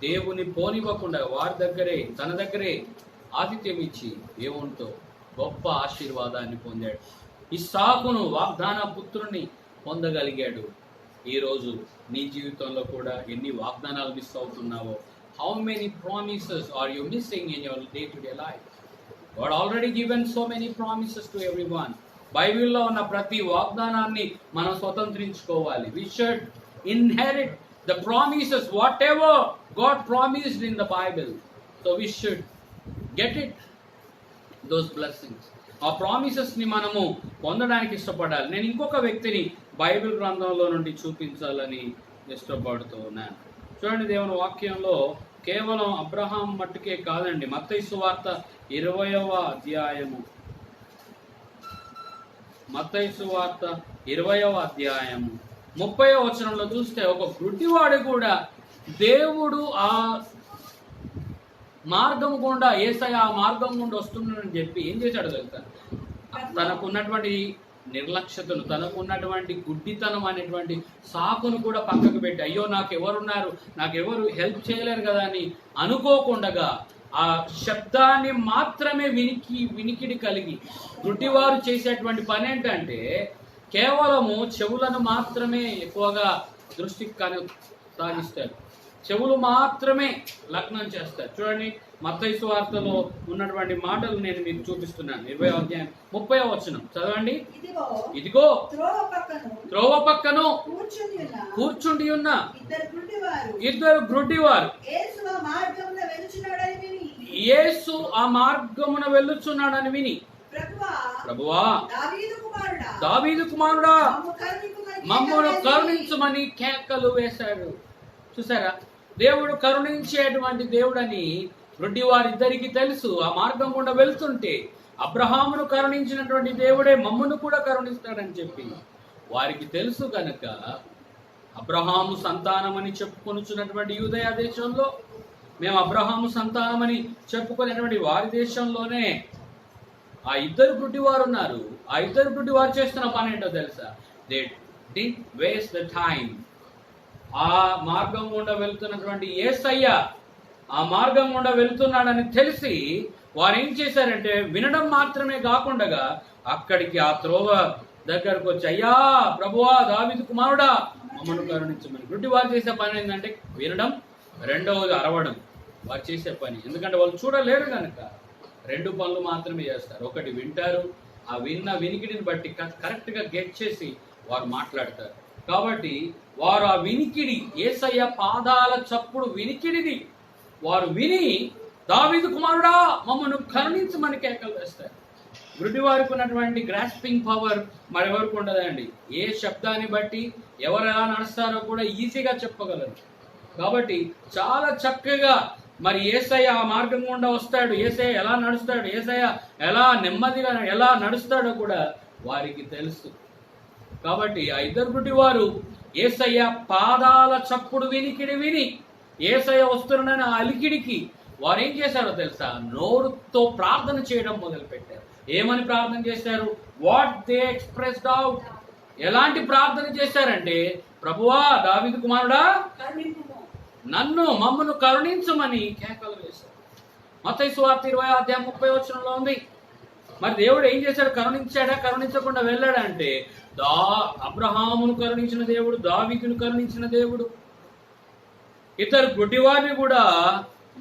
దేవుని పోనివ్వకుండా వారి దగ్గరే, తన దగ్గరే ఆతిథ్యం ఇచ్చి దేవునితో గొప్ప ఆశీర్వాదాన్ని పొందాడు. ఇస్సాకును, వాగ్దాన పుత్రుని పొందగలిగాడు. ఈరోజు నీ జీవితంలో కూడా ఎన్ని వాగ్దానాలు miss అవుతున్నావో, how many promises are you missing in your day-to-day life? God already given so many promises to everyone. బైబిల్లో ఉన్న ప్రతి వాగ్దానాన్ని మనం స్వతంత్రించుకోవాలి. We should inherit the promises, whatever God promised in the Bible. So we should get it, those blessings. ఆ promises ని మనము పొందడానికి ఇష్టపడాలి. నేను ఇంకొక వ్యక్తిని బైబిల్ గ్రంథంలో నుండి చూపించాలని ఇష్టపడుతూ ఉన్నాను. చూడండి, దేవుని వాక్యంలో కేవలం అబ్రహాం మట్టుకే కాదండి. మత్తయి సువార్త 20వ అధ్యాయము, మత్తయి సువార్త 20వ అధ్యాయము 30వ వచనంలో చూస్తే ఒక గుడ్డివాడు కూడా దేవుడు ఆ మార్గం గుండా, యేసయ్య ఆ మార్గం గుండా వస్తున్నాడని చెప్పి ఏం చేశాడు తెలుసా? తనకున్నటువంటి నిర్లక్ష్యతను, తనకున్నటువంటి గుడ్డితనం అనేటువంటి సాకును కూడా పక్కకు పెట్టి, అయ్యో నాకెవరున్నారు, నాకెవరు హెల్ప్ చేయలేరు కదా అని అనుకోకుండా ఆ శబ్దాన్ని మాత్రమే వినికిడి కలిగి, గుడ్డివారు చేసేటువంటి పని ఏంటంటే కేవలము చెవులను మాత్రమే ఎక్కువగా దృష్టికి సాగిస్తారు. చెవులు మాత్రమే లగ్నం చేస్తారు. చూడండి, మత్తయి సువార్తలో ఉన్నటువంటి మాటలు నేను మీకు చూపిస్తున్నాను. 20వ అధ్యాయం 30వ వచనం చదవండి. ఇదిగో త్రోవ పక్కను కూర్చుండి ఉన్న ఇద్దరు గ్రుడ్డివారు యేసు ఆ మార్గమున వెళ్ళుచున్నాడని విని, ప్రభువా దావీదు కుమారుడా మమ్మను కరుణించమని కేకలు వేశాడు. చూసారా, దేవుడు కరుణించేటువంటి దేవుడని రొడ్డి వారిద్దరికి తెలుసు. ఆ మార్గం గుండా వెళ్తుంటే అబ్రహామును కరుణించినటువంటి దేవుడే మమ్మను కూడా కరుణిస్తాడని చెప్పి వారికి తెలుసు కనుక అబ్రహాము సంతానమని చెప్పుకొనుచున్నటువంటి యూదయ దేశంలో, మేము అబ్రహాము సంతానమని చెప్పుకునేటువంటి వారి దేశంలోనే ఆ ఇద్దరు గుడ్డివారు ఉన్నారు. ఆ ఇద్దరు గుడ్డివారు చేస్తున్న పని ఏంటో తెలుసా? They did waste the time. ఆ మార్గం గుండా వెళ్తున్నటువంటి యేసయ్య ఆ మార్గం గుండా వెళ్తున్నాడని తెలిసి వారు ఏం చేశారంటే, వినడం మాత్రమే కాకుండా అక్కడికి ఆ త్రోవ దగ్గరకు వచ్చి, అయ్యా ప్రభువా దావీదు కుమారుడా మమ్మను కరుణించమని. గుడ్డి వారు చేసే పని ఏంటంటే వినడం, రెండవది అరవడం వారు చేసే పని. ఎందుకంటే వాళ్ళు చూడలేరు కనుక 2 పనులు మాత్రమే చేస్తారు. ఒకటి వింటారు, ఆ వినికిడిని బట్టి కరెక్ట్గా గెట్ చేసి వారు మాట్లాడతారు. కాబట్టి వారు ఆ వినికిడి, యేసయ్య పాదాల చప్పుడు వినికిడిది వారు విని, దావీదు కుమారుడా మమ్మను కరుణించమని కేకలు వేస్తారు. గుడ్డి వారికి ఉన్నటువంటి గ్రాస్పింగ్ పవర్ మరెవరికి ఉండదండి. ఏ శబ్దాన్ని బట్టి ఎవరు ఎలా నడుస్తారో కూడా ఈజీగా చెప్పగలరు. కాబట్టి చాలా చక్కగా మరి యేసయ్య ఆ మార్గం గుండా వస్తాడు, యేసయ్య ఎలా నడుస్తాడు, యేసయ్య ఎలా నెమ్మదిగా ఎలా నడుస్తాడో కూడా వారికి తెలుసు. కాబట్టి ఆ ఇద్దరు గుడ్డి వారు యేసయ్య పాదాల చప్పుడు వినికిడి విని, యేసయ్య వస్తున్నాడని ఆ అలికిడికి వారు ఏం చేశారో తెలుసా? నోరుతో ప్రార్థన చేయడం మొదలు పెట్టారు. ఏమని ప్రార్థన చేశారు? What they expressed out. ఎలాంటి ప్రార్థన చేశారంటే, ప్రభువా దావీదు కుమారుడా మమ్మను కరుణించమని కేకలు వేశారు. మత్తయి సువార్త 20వ అధ్యాయం 30వ వచనంలో ఉంది. మరి దేవుడు ఏం చేశాడు? కరుణించాడా? కరుణించకుండా వెళ్ళాడంటే, అబ్రహామును కరుణించిన దేవుడు, దావీదును కరుణించిన దేవుడు ఇద్దరు గుడ్డివారిని కూడా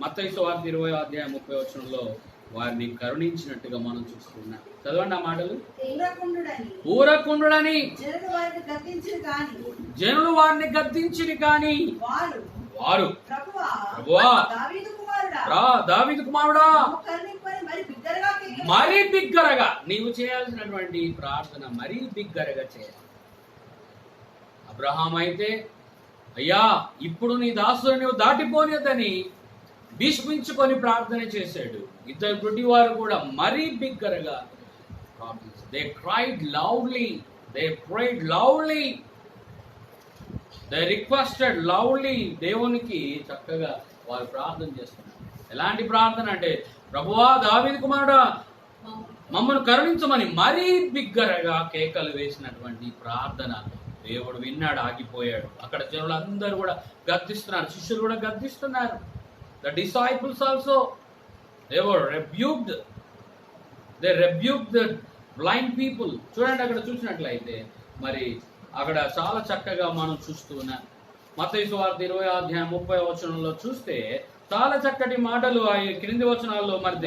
మత్తయి సువార్త 20వ అధ్యాయం 30వ వచనంలో వారిని కరుణించినట్టుగా మనం చూస్తున్నాం. చదవండి ఆ మాటలు. ఊరకుండుడని జనులు వారిని గద్దించిరి కానీ వారు ప్రభువా దావీదు కుమారుడా మరీ బిగ్గరగా నీవు చేయాల్సినటువంటి ప్రార్థన మరీ బిగ్గరగా చేయాలి. అబ్రహాం అయితే, అయ్యా ఇప్పుడు నీ దాసుడు నీవు దాటిపోనియదని భీష్మించుకొని ప్రార్థన చేశాడు. ఇద్దరు గుడ్డి వారు కూడా మరీ బిగ్గరగా ప్రార్థించారు. They cried loudly, they prayed loudly, they requested loudly. దేవునికి చక్కగా వారు ప్రార్థన చేస్తున్నారు. ఎలాంటి ప్రార్థన అంటే, ప్రభువా దావీదు కుమారుడా మమ్మల్ని కరుణించమని మరీ బిగ్గరగా కేకలు వేసినటువంటి ప్రార్థన దేవుడు విన్నాడు, ఆగిపోయాడు. అక్కడ జనులందరూ కూడా గద్దిస్తున్నారు, శిష్యులు కూడా గద్దిస్తున్నారు. The disciples also, they were rebuked. They rebuked the blind people. చూడండి, అక్కడ చూసినట్లయితే మరి అక్కడ చాలా చక్కగా మనం చూస్తూ ఉన్నాం. మత్తయి సువార్త 20వ అధ్యాయం 30వ వచనంలో చూస్తే చాలా చక్కటి మాటలు ఆ క్రింది వచనాల్లో మరి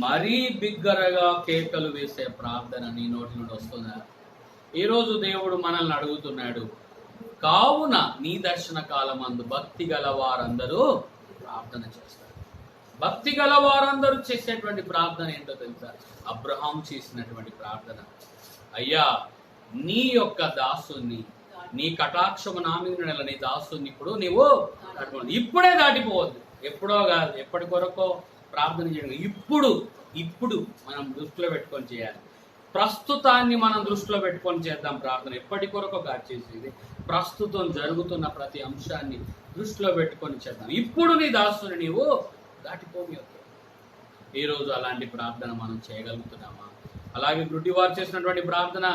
మరీ బిగ్గరగా కేకలు వేసే ప్రార్థన నీ నోటి నుండి వస్తుందా? ఈరోజు దేవుడు మనల్ని అడుగుతున్నాడు, కావున నీ దర్శన కాలమందు భక్తి గల వారందరూ ప్రార్థన చేస్తారు. భక్తి గల వారందరూ చేసేటువంటి ప్రార్థన ఏంటో తెలుసా? అబ్రహాం చేసినటువంటి ప్రార్థన. అయ్యా నీ యొక్క దాసుని, నీ కటాక్షము నా మీద నెల నీ దాసుని ఇప్పుడు నీవు ఇప్పుడే దాటిపోవద్దు. ఎప్పుడో కాదు, ఎప్పటి కొరకో ప్రార్థన చేయడం. ఇప్పుడు మనం దృష్టిలో పెట్టుకొని చేయాలి. ప్రస్తుతాన్ని మనం దృష్టిలో పెట్టుకొని చేద్దాం ప్రార్థన. ఎప్పటి కొరకో కాదు చేసేది, ప్రస్తుతం జరుగుతున్న ప్రతి అంశాన్ని దృష్టిలో పెట్టుకొని చేద్దాం. ఇప్పుడు నీ దాసుని నీవు దాటిపోయొద్దు. ఈరోజు అలాంటి ప్రార్థన మనం చేయగలుగుతున్నామా? అలాగే గుడ్డివారు చేసినటువంటి ప్రార్థన,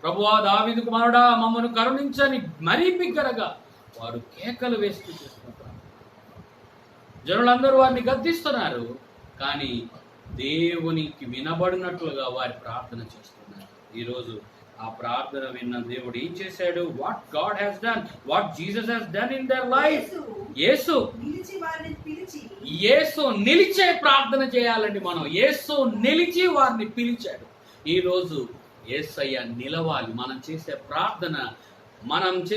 ప్రభువా దావీదు కుమారుడా మమ్మను కరుణించని మరీ బిగ్గరగా వారు కేకలు వేస్తూ చేస్తున్న ప్రార్థన. జనులందరూ వారిని గద్దిస్తున్నారు, కానీ దేవునికి వినబడినట్లుగా వారి ప్రార్థన చేస్తున్నారు. ఈరోజు ఆ ప్రార్థన విన్న దేవుడు ఏం చేశాడు? What God has done, what Jesus has done in their life. యేసు నిలిచే ప్రార్థన చేయాలండి. మనం యేసు నిలిచి వారిని పిలిచాడు. ఈరోజు యేసయ్య నిలవాలి. మనం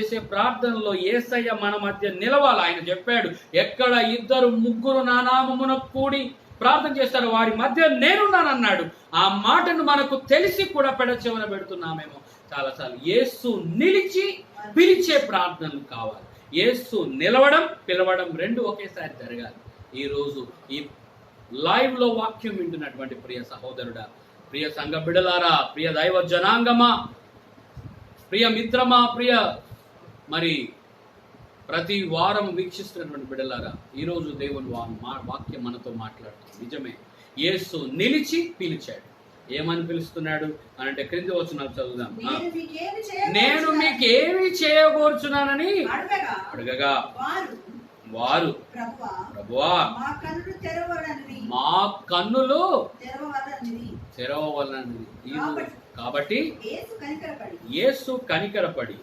చేసే ప్రార్థనలో యేసయ్య మన మధ్య నిలవాలి. ఆయన చెప్పాడు, ఎక్కడ 2-3 నా నామమున కూడి ప్రార్థన చేస్తారు వారి మధ్య నేనున్నానన్నాడు. ఆ మాటను మనకు తెలిసి కూడా పెడచెవిన పెడుతున్నామేమో చాలాసార్లు. యేసు నిలిచి పిలిచే ప్రార్థనలు కావాలి. యేసు నిలవడం, పిలవడం రెండు ఒకేసారి జరగాలి. ఈరోజు ఈ లైవ్ లో వాక్యం వింటున్నటువంటి ప్రియ సహోదరుడా, ప్రియ సంఘ బిడలారా, ప్రియ దైవ జనాంగమా, ప్రియ మిత్రమా, ప్రియ మరి ప్రతి వారం వీక్షిస్తున్నటువంటి బిడ్డలారా, ఈరోజు దేవుని వాక్యం మనతో మాట్లాడుతుంది. నిజమే, యేసు నిలిచి పిలిచాడు. ఏమని పిలుస్తున్నాడు అనంటే క్రింది వచనాలు చదువుదాం. నేను మీకు ఏమి చేయగోర్చున్నానని అడగగా వారు, ప్రభువా మా కన్నులు తెరవవలనని. కాబట్టి యేసు కనికరపడి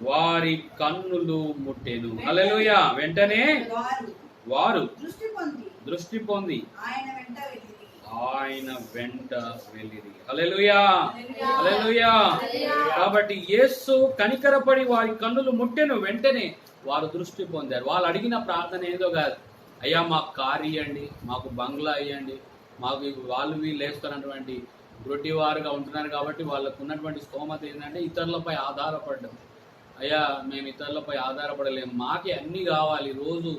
వారి కన్నులు ముట్టెను. హల్లెలూయా. వెంటనే వారు దృష్టి పొంది ఆయన వెంట వెళ్ళిరి. హల్లెలూయా, హల్లెలూయా. కాబట్టి యేసు కనికరపడి వారి కన్నులు ముట్టెను. వెంటనే వారు దృష్టి పొందారు. వాళ్ళు అడిగిన ప్రార్థన ఏదో కాదు, అయ్యా మాకు కారు ఇవ్వండి, మాకు బంగ్లా ఇవ్వండి, మాకు వాళ్ళు వీళ్ళు వేస్తున్నటువంటి గ్రొడ్డివారుగా ఉంటున్నారు కాబట్టి వాళ్ళకు ఉన్నటువంటి స్తోమత ఏంటంటే ఇతరులపై ఆధారపడడం. అయ్యా మేము ఇతరులపై ఆధారపడలేము, మాకే అన్నీ కావాలి, రోజు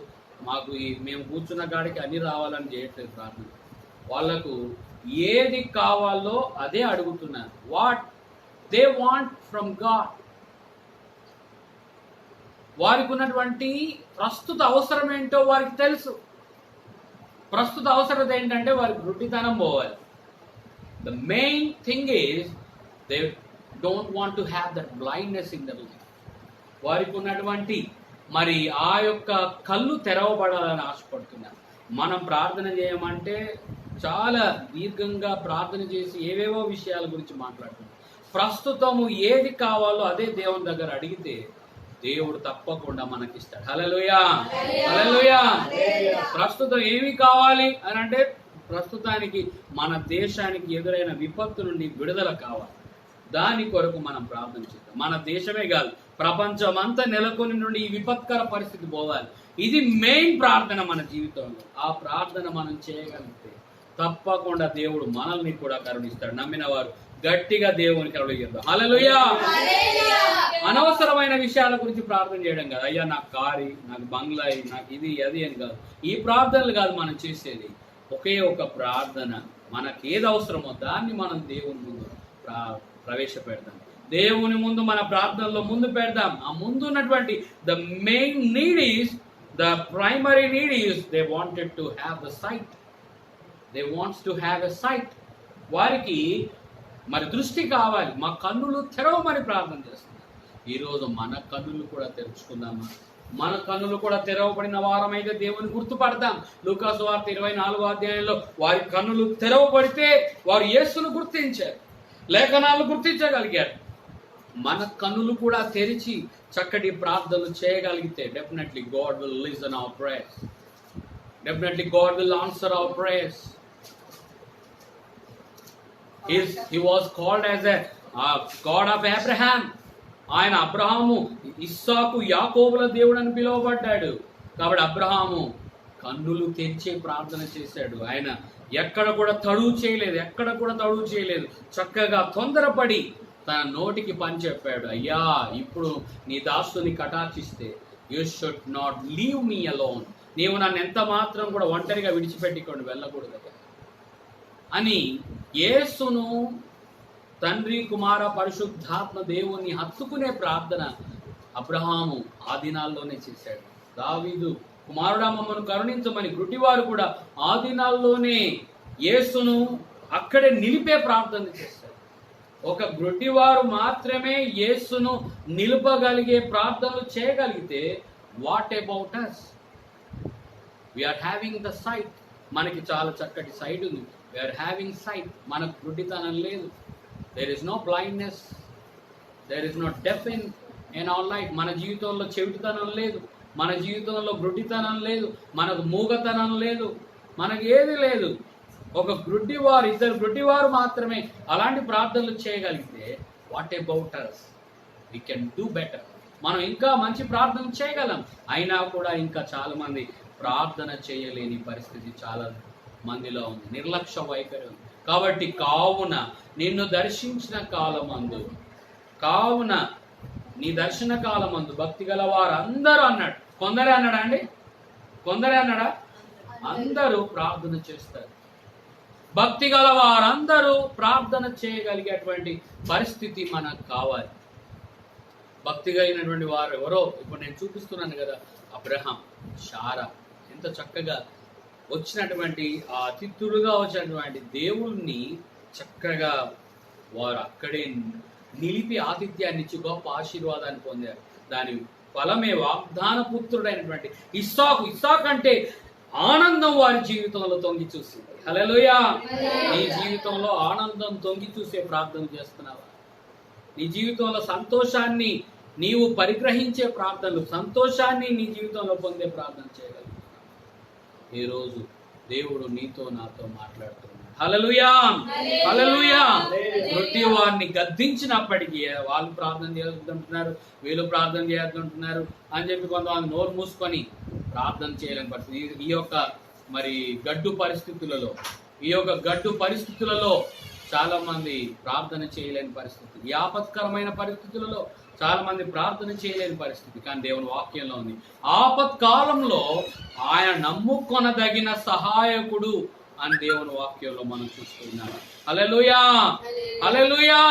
మాకు మేము కూర్చున్న కాడికి అన్నీ రావాలని చేయట్లేదు ప్రార్థన. వాళ్ళకు ఏది కావాలో అదే అడుగుతున్నారు. What they want from God. వారికి ఉన్నటువంటి ప్రస్తుత అవసరం ఏంటో వారికి తెలుసు. ప్రస్తుత అవసరం ఏంటంటే వారికి గుడ్డితనం పోవాలి. The main thing is they don't want to have that blindness in their life. వారికి ఉన్నటువంటి మరి ఆ యొక్క కళ్ళు తెరవబడాలని ఆశపడుతున్నారు. మనం ప్రార్థన చేయమంటే చాలా దీర్ఘంగా ప్రార్థన చేసి ఏవేవో విషయాల గురించి మాట్లాడుతున్నాం. ప్రస్తుతము ఏది కావాలో అదే దేవుని దగ్గర అడిగితే దేవుడు తప్పకుండా మనకిస్తాడు. హల్లెలూయా, హల్లెలూయా. ప్రస్తుతం ఏమి కావాలి అని అంటే ప్రస్తుతానికి మన దేశానికి ఎదురైన విపత్తు నుండి విడుదల కావాలి. దాని కొరకు మనం ప్రార్థన చేద్దాం. మన దేశమే కాదు, ప్రపంచం అంతా నెలకొని నుండి ఈ విపత్కర పరిస్థితి పోవాలి. ఇది మెయిన్ ప్రార్థన మన జీవితంలో. ఆ ప్రార్థన మనం చేయగలిగితే తప్పకుండా దేవుడు మనల్ని కూడా కరుణిస్తాడు. నమ్మిన వారు గట్టిగా దేవుని కరుణిద్దాం. హల్లెలూయా. అనవసరమైన విషయాల గురించి ప్రార్థన చేయడం కాదు. అయ్యా నాకు కారు, నాకు బంగ్లా, నాకు ఇది అది అని కాదు. ఈ ప్రార్థనలు కాదు మనం చేసేది. ఒకే ఒక ప్రార్థన, మనకి ఏది అవసరమో దాన్ని మనం దేవుని ముందు ప్రవేశపెడదాం. దేవుని ముందు మన ప్రార్థనలో ముందు పెడదాం. ఆ ముందు ఉన్నటువంటి the main need is, the primary need is they wanted to have the sight. They wants to have a sight. వారికి మరి దృష్టి కావాలి. మా కన్నులు తెరవమని ప్రార్థన చేస్తున్నారు. ఈరోజు మన కన్నులు కూడా తెరుచుకుందామా? మన కన్నులు కూడా తెరవబడిన వారమైతే దేవుని గుర్తుపడతాం. లూకాసు వార్త 24వ అధ్యాయంలో వారి కన్నులు తెరవబడితే వారు యేసును గుర్తించారు, లేఖనాలు గుర్తించగలిగారు. మన కన్నులు కూడా తెరిచి చక్కటి ప్రార్థనలు చేయగలిగితే definitely God will listen our prayers. Definitely God will answer our prayers. He was called as a God of Abraham. ఆయన అబ్రహాము, ఇస్సాకు, యాకోబుల దేవుడు అని పిలువబడ్డాడు. కాబట్టి అబ్రహాము కన్నులు తెరిచే ప్రార్థన చేశాడు. ఆయన ఎక్కడ కూడా తడువు చేయలేదు. చక్కగా తొందరపడి తన నోటికి పని చెప్పాడు. అయ్యా ఇప్పుడు నీ దాసుని కటాక్షిస్తే you should not leave me alone. నీవు నన్ను ఎంత మాత్రం కూడా ఒంటరిగా విడిచిపెట్టుకోండి, వెళ్ళకూడదు అని యేసును తండ్రి, కుమార, పరిశుద్ధాత్మ దేవుని హత్తుకునే ప్రార్థన అబ్రహాము ఆ దినాల్లోనే చేశాడు. దావీదు, కుమారుడా మమ్మను కరుణించమని గుడ్డివారు కూడా ఆ దినాల్లోనే యేసును అక్కడే నిలిపే ప్రార్థన చేశారు. ఒక గుడ్డివారు మాత్రమే యేసును నిలపగలిగే ప్రార్థనలు చేయగలిగితే what about us? We are having the sight. మనకి చాలా చక్కటి సైట్ ఉంది. We are having sight. మనకు గుడ్డితనం లేదు. There is no blindness, there is no deaf in our life. మన జీవితంలో చెవిటితనం లేదు, మన జీవితంలో గుడ్డితనం లేదు, మనకు మూగతనం లేదు, మనకు ఏది లేదు. ఒక గుడ్డివారు, ఇద్దరు గుడ్డివారు మాత్రమే అలాంటి ప్రార్థనలు చేయగలిగితే what about us? we can do better. మనం ఇంకా మంచి ప్రార్థన చేయగలం. అయినా కూడా ఇంకా చాలా మంది ప్రార్థన చేయలేని పరిస్థితి చాలా మందిలో ఉంది. నిర్లక్ష్య వైఖరి ఉంది. కాబట్టి కావున నిన్ను దర్శించిన కాలమందు, కావున నీ దర్శన కాలమందు భక్తి గల వారందరూ అన్నాడు. కొందరే అన్నాడా అండి? కొందరే అన్నాడా? అందరూ ప్రార్థన చేస్తారు. భక్తి గల వారందరూ ప్రార్థన చేయగలిగేటువంటి పరిస్థితి మనకు కావాలి. భక్తి కలిగినటువంటి వారు ఎవరో ఇప్పుడు నేను చూపిస్తున్నాను కదా, అబ్రహాం, శారా, ఎంత చక్కగా వచ్చినటువంటి ఆ అతిథులుగా వచ్చినటువంటి దేవుణ్ణి చక్కగా వారు అక్కడే నిలిపి ఆతిథ్యాన్ని ఇచ్చి గొప్ప ఆశీర్వాదాన్ని పొందారు. దాని ఫలమే వాగ్దాన పుత్రుడైనటువంటి ఇస్సాకు. ఇస్సాకు అంటే ఆనందం వారి జీవితంలో తొంగి చూసింది. హల్లెలూయా. నీ జీవితంలో ఆనందం తొంగి చూసే ప్రార్థన చేస్తున్నావా? నీ జీవితంలో సంతోషాన్ని నీవు పరిగ్రహించే ప్రార్థనలు, సంతోషాన్ని నీ జీవితంలో పొందే ప్రార్థన చేయగలవు. ఈరోజు దేవుడు నీతో నాతో మాట్లాడుతున్నాడు. హల్లెలూయా, హల్లెలూయా. ప్రతి వారిని గద్దించినప్పటికీ వాళ్ళు ప్రార్థన చేస్తుంటున్నారు, వీళ్ళు ప్రార్థన చేస్తుంటున్నారు అని చెప్పి కొంతమంది నోరు మూసుకొని ప్రార్థన చేయలేని పరిస్థితి. ఈ యొక్క మరి గడ్డు పరిస్థితులలో చాలా మంది ప్రార్థన చేయలేని పరిస్థితి. ఈ ఆపత్కరమైన పరిస్థితులలో చాలా మంది ప్రార్థన చేయలేని పరిస్థితి. కానీ దేవుని వాక్యంలో ఉంది, ఆపత్కాలంలో ఆయన నమ్ముకొనదగిన సహాయకుడు అని దేవుని వాక్యంలో మనం చూస్తున్నాం. హల్లెలూయా, హల్లెలూయా.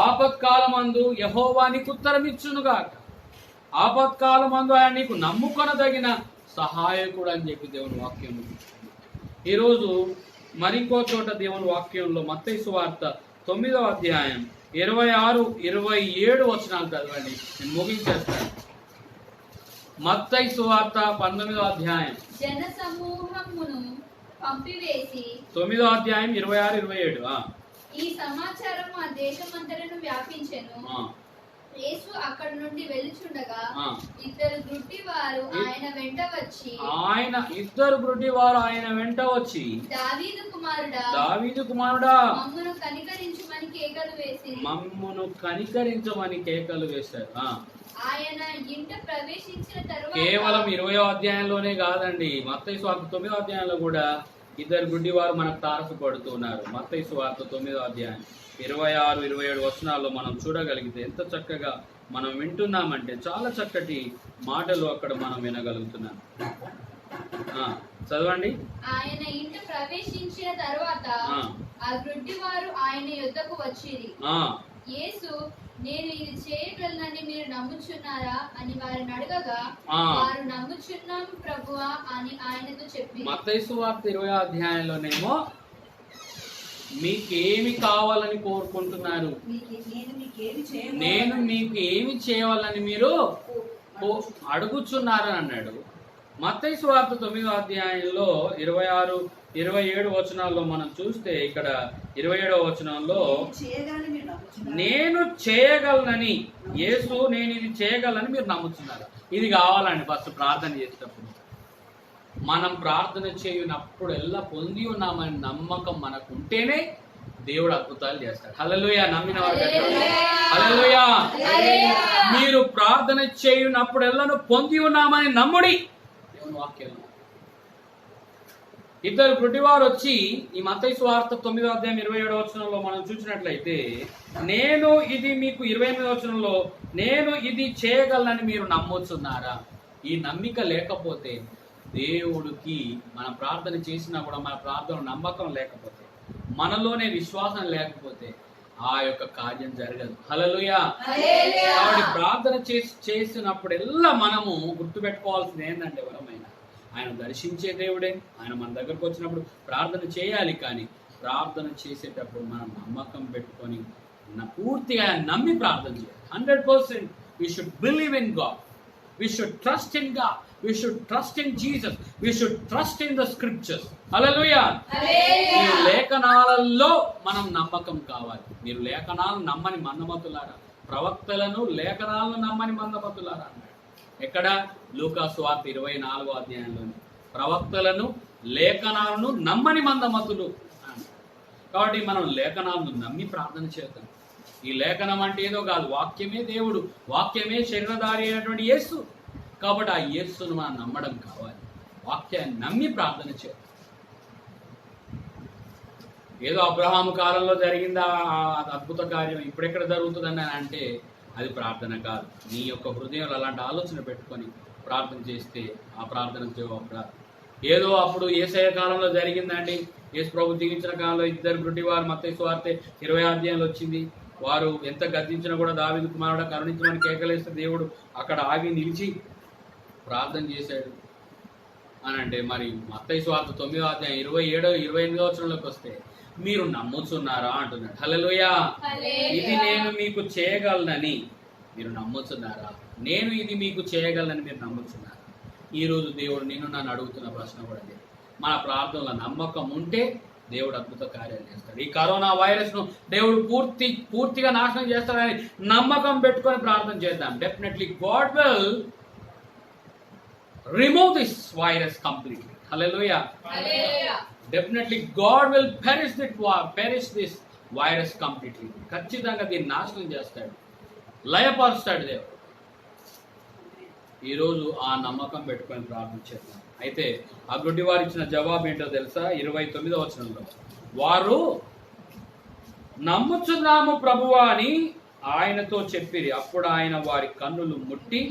ఆపత్కాలమందు యెహోవా నీకు ఉత్తరం ఇచ్చునుగాక. ఆపత్కాలమందు ఆయన నీకు నమ్ముకొనదగిన సహాయకుడు అని చెప్పి దేవుని వాక్యంలో చూస్తున్నాం. ఈరోజు మరింకో చోట దేవుని వాక్యంలో మత్తయి సువార్త 9వ అధ్యాయం 26, 27 వచనాలు చదవండి. నేను ముగించేస్తాను. మత్తయి సువార్త 19వ అధ్యాయం జన సమూహమును పంపివేసి 9వ అధ్యాయం 26, 27. ఈ సమాచారం ఆ దేశమంతటను వ్యాపించెను. యేసు అక్కడ నుండి వెలుచుండగా ఇద్దరు గుడ్డివారు ఆయన వెంట వచ్చి దావీదు కుమారుడా మమ్మును కనికరించమని కేకలు వేశారు. ఆయన ఇంట ప్రవేశించిన తరువాత కేవలం 20వ అధ్యాయంలోనే కాదండి, మత్తయి సువార్త 9వ అధ్యాయంలో కూడా ఇద్దరు గుడ్డివారు మనకు తారసపడుతున్నారు. మత్తయి సువార్త 9వ అధ్యాయం 26, 27 వచనాల్లో మనం చూడగలిగితే ఎంత చక్కగా మనం వింటున్నామంటే చాలా చక్కటి మాటలు అక్కడ మనం వినగలుగుతున్నాం. చదవండి. ఆయన ఇంట ప్రవేశించిన తరువాత ఆ గుడ్డివారు ఆయన యొద్దకు వచ్చిరి. యేసు నేను ఇది చేయగలనని మీరు నమ్ముచున్నారా అని వారిని అడగగా వారు నమ్ముచున్నాం ప్రభువా అని ఆయనతో చెప్పి. మత్తయి సువార్త 20వ అధ్యాయంలోనేమో మీకేమి కావాలని కోరుకుంటున్నారు, నేను మీకు ఏమి చేయాలని మీరు అడుగుచున్నారు అన్నాడు. మత్తయి సువార్త 9వ అధ్యాయంలో 26, 27 వచనాల్లో మనం చూస్తే ఇక్కడ 27వ వచనంలో నేను చేయగలనని యేసు నేను ఇది చేయగలనని మీరు నమ్ముతున్నారు. ఇది కావాలండి. ఫస్ట్ ప్రార్థన చేసేటప్పుడు మనం ప్రార్థన చేయనప్పుడల్లా పొంది ఉన్నామని నమ్మకం మనకు ఉంటేనే దేవుడు అద్భుతాలు చేస్తాడు. హల్లెలూయా. నమ్మిన వారు హల్లెలూయా. మీరు ప్రార్థన చేయనప్పుడల్లా పొంది ఉన్నామని నమ్ముడి. దేవుని వాక్యం. ఇద్దరు గుడ్డివారు వచ్చి ఈ మత్తయి సువార్త 9వ అధ్యాయం 27వ వచనంలో మనం చూసినట్లయితే నేను ఇది మీకు 28వ వచనంలో నేను ఇది చేయగలనని మీరు నమ్ముతున్నారా? ఈ నమ్మిక లేకపోతే దేవుడికి మనం ప్రార్థన చేసినా కూడా మన ప్రార్థన నమ్మకం లేకపోతే, మనలోనే విశ్వాసం లేకపోతే ఆ యొక్క కార్యం జరగదు. హల్లెలూయా. కాబట్టి ప్రార్థన చేసినప్పుడల్లా మనము గుర్తుపెట్టుకోవాల్సింది ఏంటంటే ఎవరమైనా ఆయన దర్శించే దేవుడే. ఆయన మన దగ్గరకు వచ్చినప్పుడు ప్రార్థన చేయాలి. కానీ ప్రార్థన చేసేటప్పుడు మనం నమ్మకం పెట్టుకొని పూర్తిగా నమ్మి ప్రార్థన చేయాలి. 100% we should believe in God. We should trust in God. We should trust in Jesus. We should trust in the scriptures. Hallelujah. ఈ లేఖనాలలో మనం నమ్మకం కావాలి. మీరు లేఖనాలను నమ్మని మందమతులారా, ప్రవక్తలను లేఖనాలను నమ్మని మందమతులారా అన్నాడు. ఎక్కడ? లూకా సువార్త 24వ అధ్యాయంలోని ప్రవక్తలను లేఖనాలను నమ్మని మందమతులు అన్నాడు. కాబట్టి మనం లేఖనాలను నమ్మి ప్రార్థన చేద్దాం. ఈ లేఖనం అంటే ఏదో కాదు, వాక్యమే దేవుడు, వాక్యమే శరీరధారి అయినటువంటి యేసు. కాబట్టి ఆ యేసును మనం నమ్మడం కావాలి. వాక్యాన్ని నమ్మి ప్రార్థన చేయాలి. ఏదో అబ్రహాము కాలంలో జరిగిందా అద్భుత కార్యం ఇప్పుడెక్కడ జరుగుతుందని అంటే అది ప్రార్థన కాదు. నీ యొక్క హృదయంలో అలాంటి ఆలోచన పెట్టుకొని ప్రార్థన చేస్తే ఆ ప్రార్థన జవాబు. ఏదో అప్పుడు యేసయ్య కాలంలో జరిగిందండి, యేసు ప్రభు దిగించిన కాలంలో 2 గుడ్డివారు మత్తయి సువార్త 20వ అధ్యాయంలో వచ్చింది. వారు ఎంత గద్దించినా కూడా దావీదు కుమారుడా కరుణించమని కేకలేస్తే దేవుడు అక్కడ ఆగి నిలిచి ప్రార్థన చేశాడు అని అంటే, మరి మత్తయి సువార్త 9వ అధ్యాయం 27, 28వ వచనంలోకి వస్తే మీరు నమ్ముతున్నారా అంటున్నాడు. హల్లెలూయా. ఇది నేను మీకు చేయగలనని మీరు నమ్ముతున్నారా? నేను ఇది మీకు చేయగలనని మీరు నమ్ముతున్నారా? ఈరోజు దేవుడు నిన్ను నన్ను అడుగుతున్న ప్రశ్న కూడా అదే. మన ప్రార్థనలో నమ్మకం ఉంటే దేవుడు అద్భుత కార్యాలు చేస్తాడు. ఈ కరోనా వైరస్ ను దేవుడు పూర్తిగా నాశనం చేస్తాడని నమ్మకం పెట్టుకొని ప్రార్థన చేద్దాం. Definitely God will remove this virus completely. Hallelujah. Definitely God will perish this virus completely. ఖచ్చితంగా దీన్ని నాశనం చేస్తాడు, లయపరుస్తాడు దేవుడు. ఈరోజు ఆ నమ్మకం పెట్టుకొని ప్రార్థన చేద్దాం. అయితే ఆ గుడ్డి వారు ఇచ్చిన జవాబు ఏంటో తెలుసా? 29వ వచనంలో వారు నమ్ముచున్నాము ప్రభువా అని ఆయనతో చెప్పిరి. అప్పుడు ఆయన వారి కన్నులు ముట్టి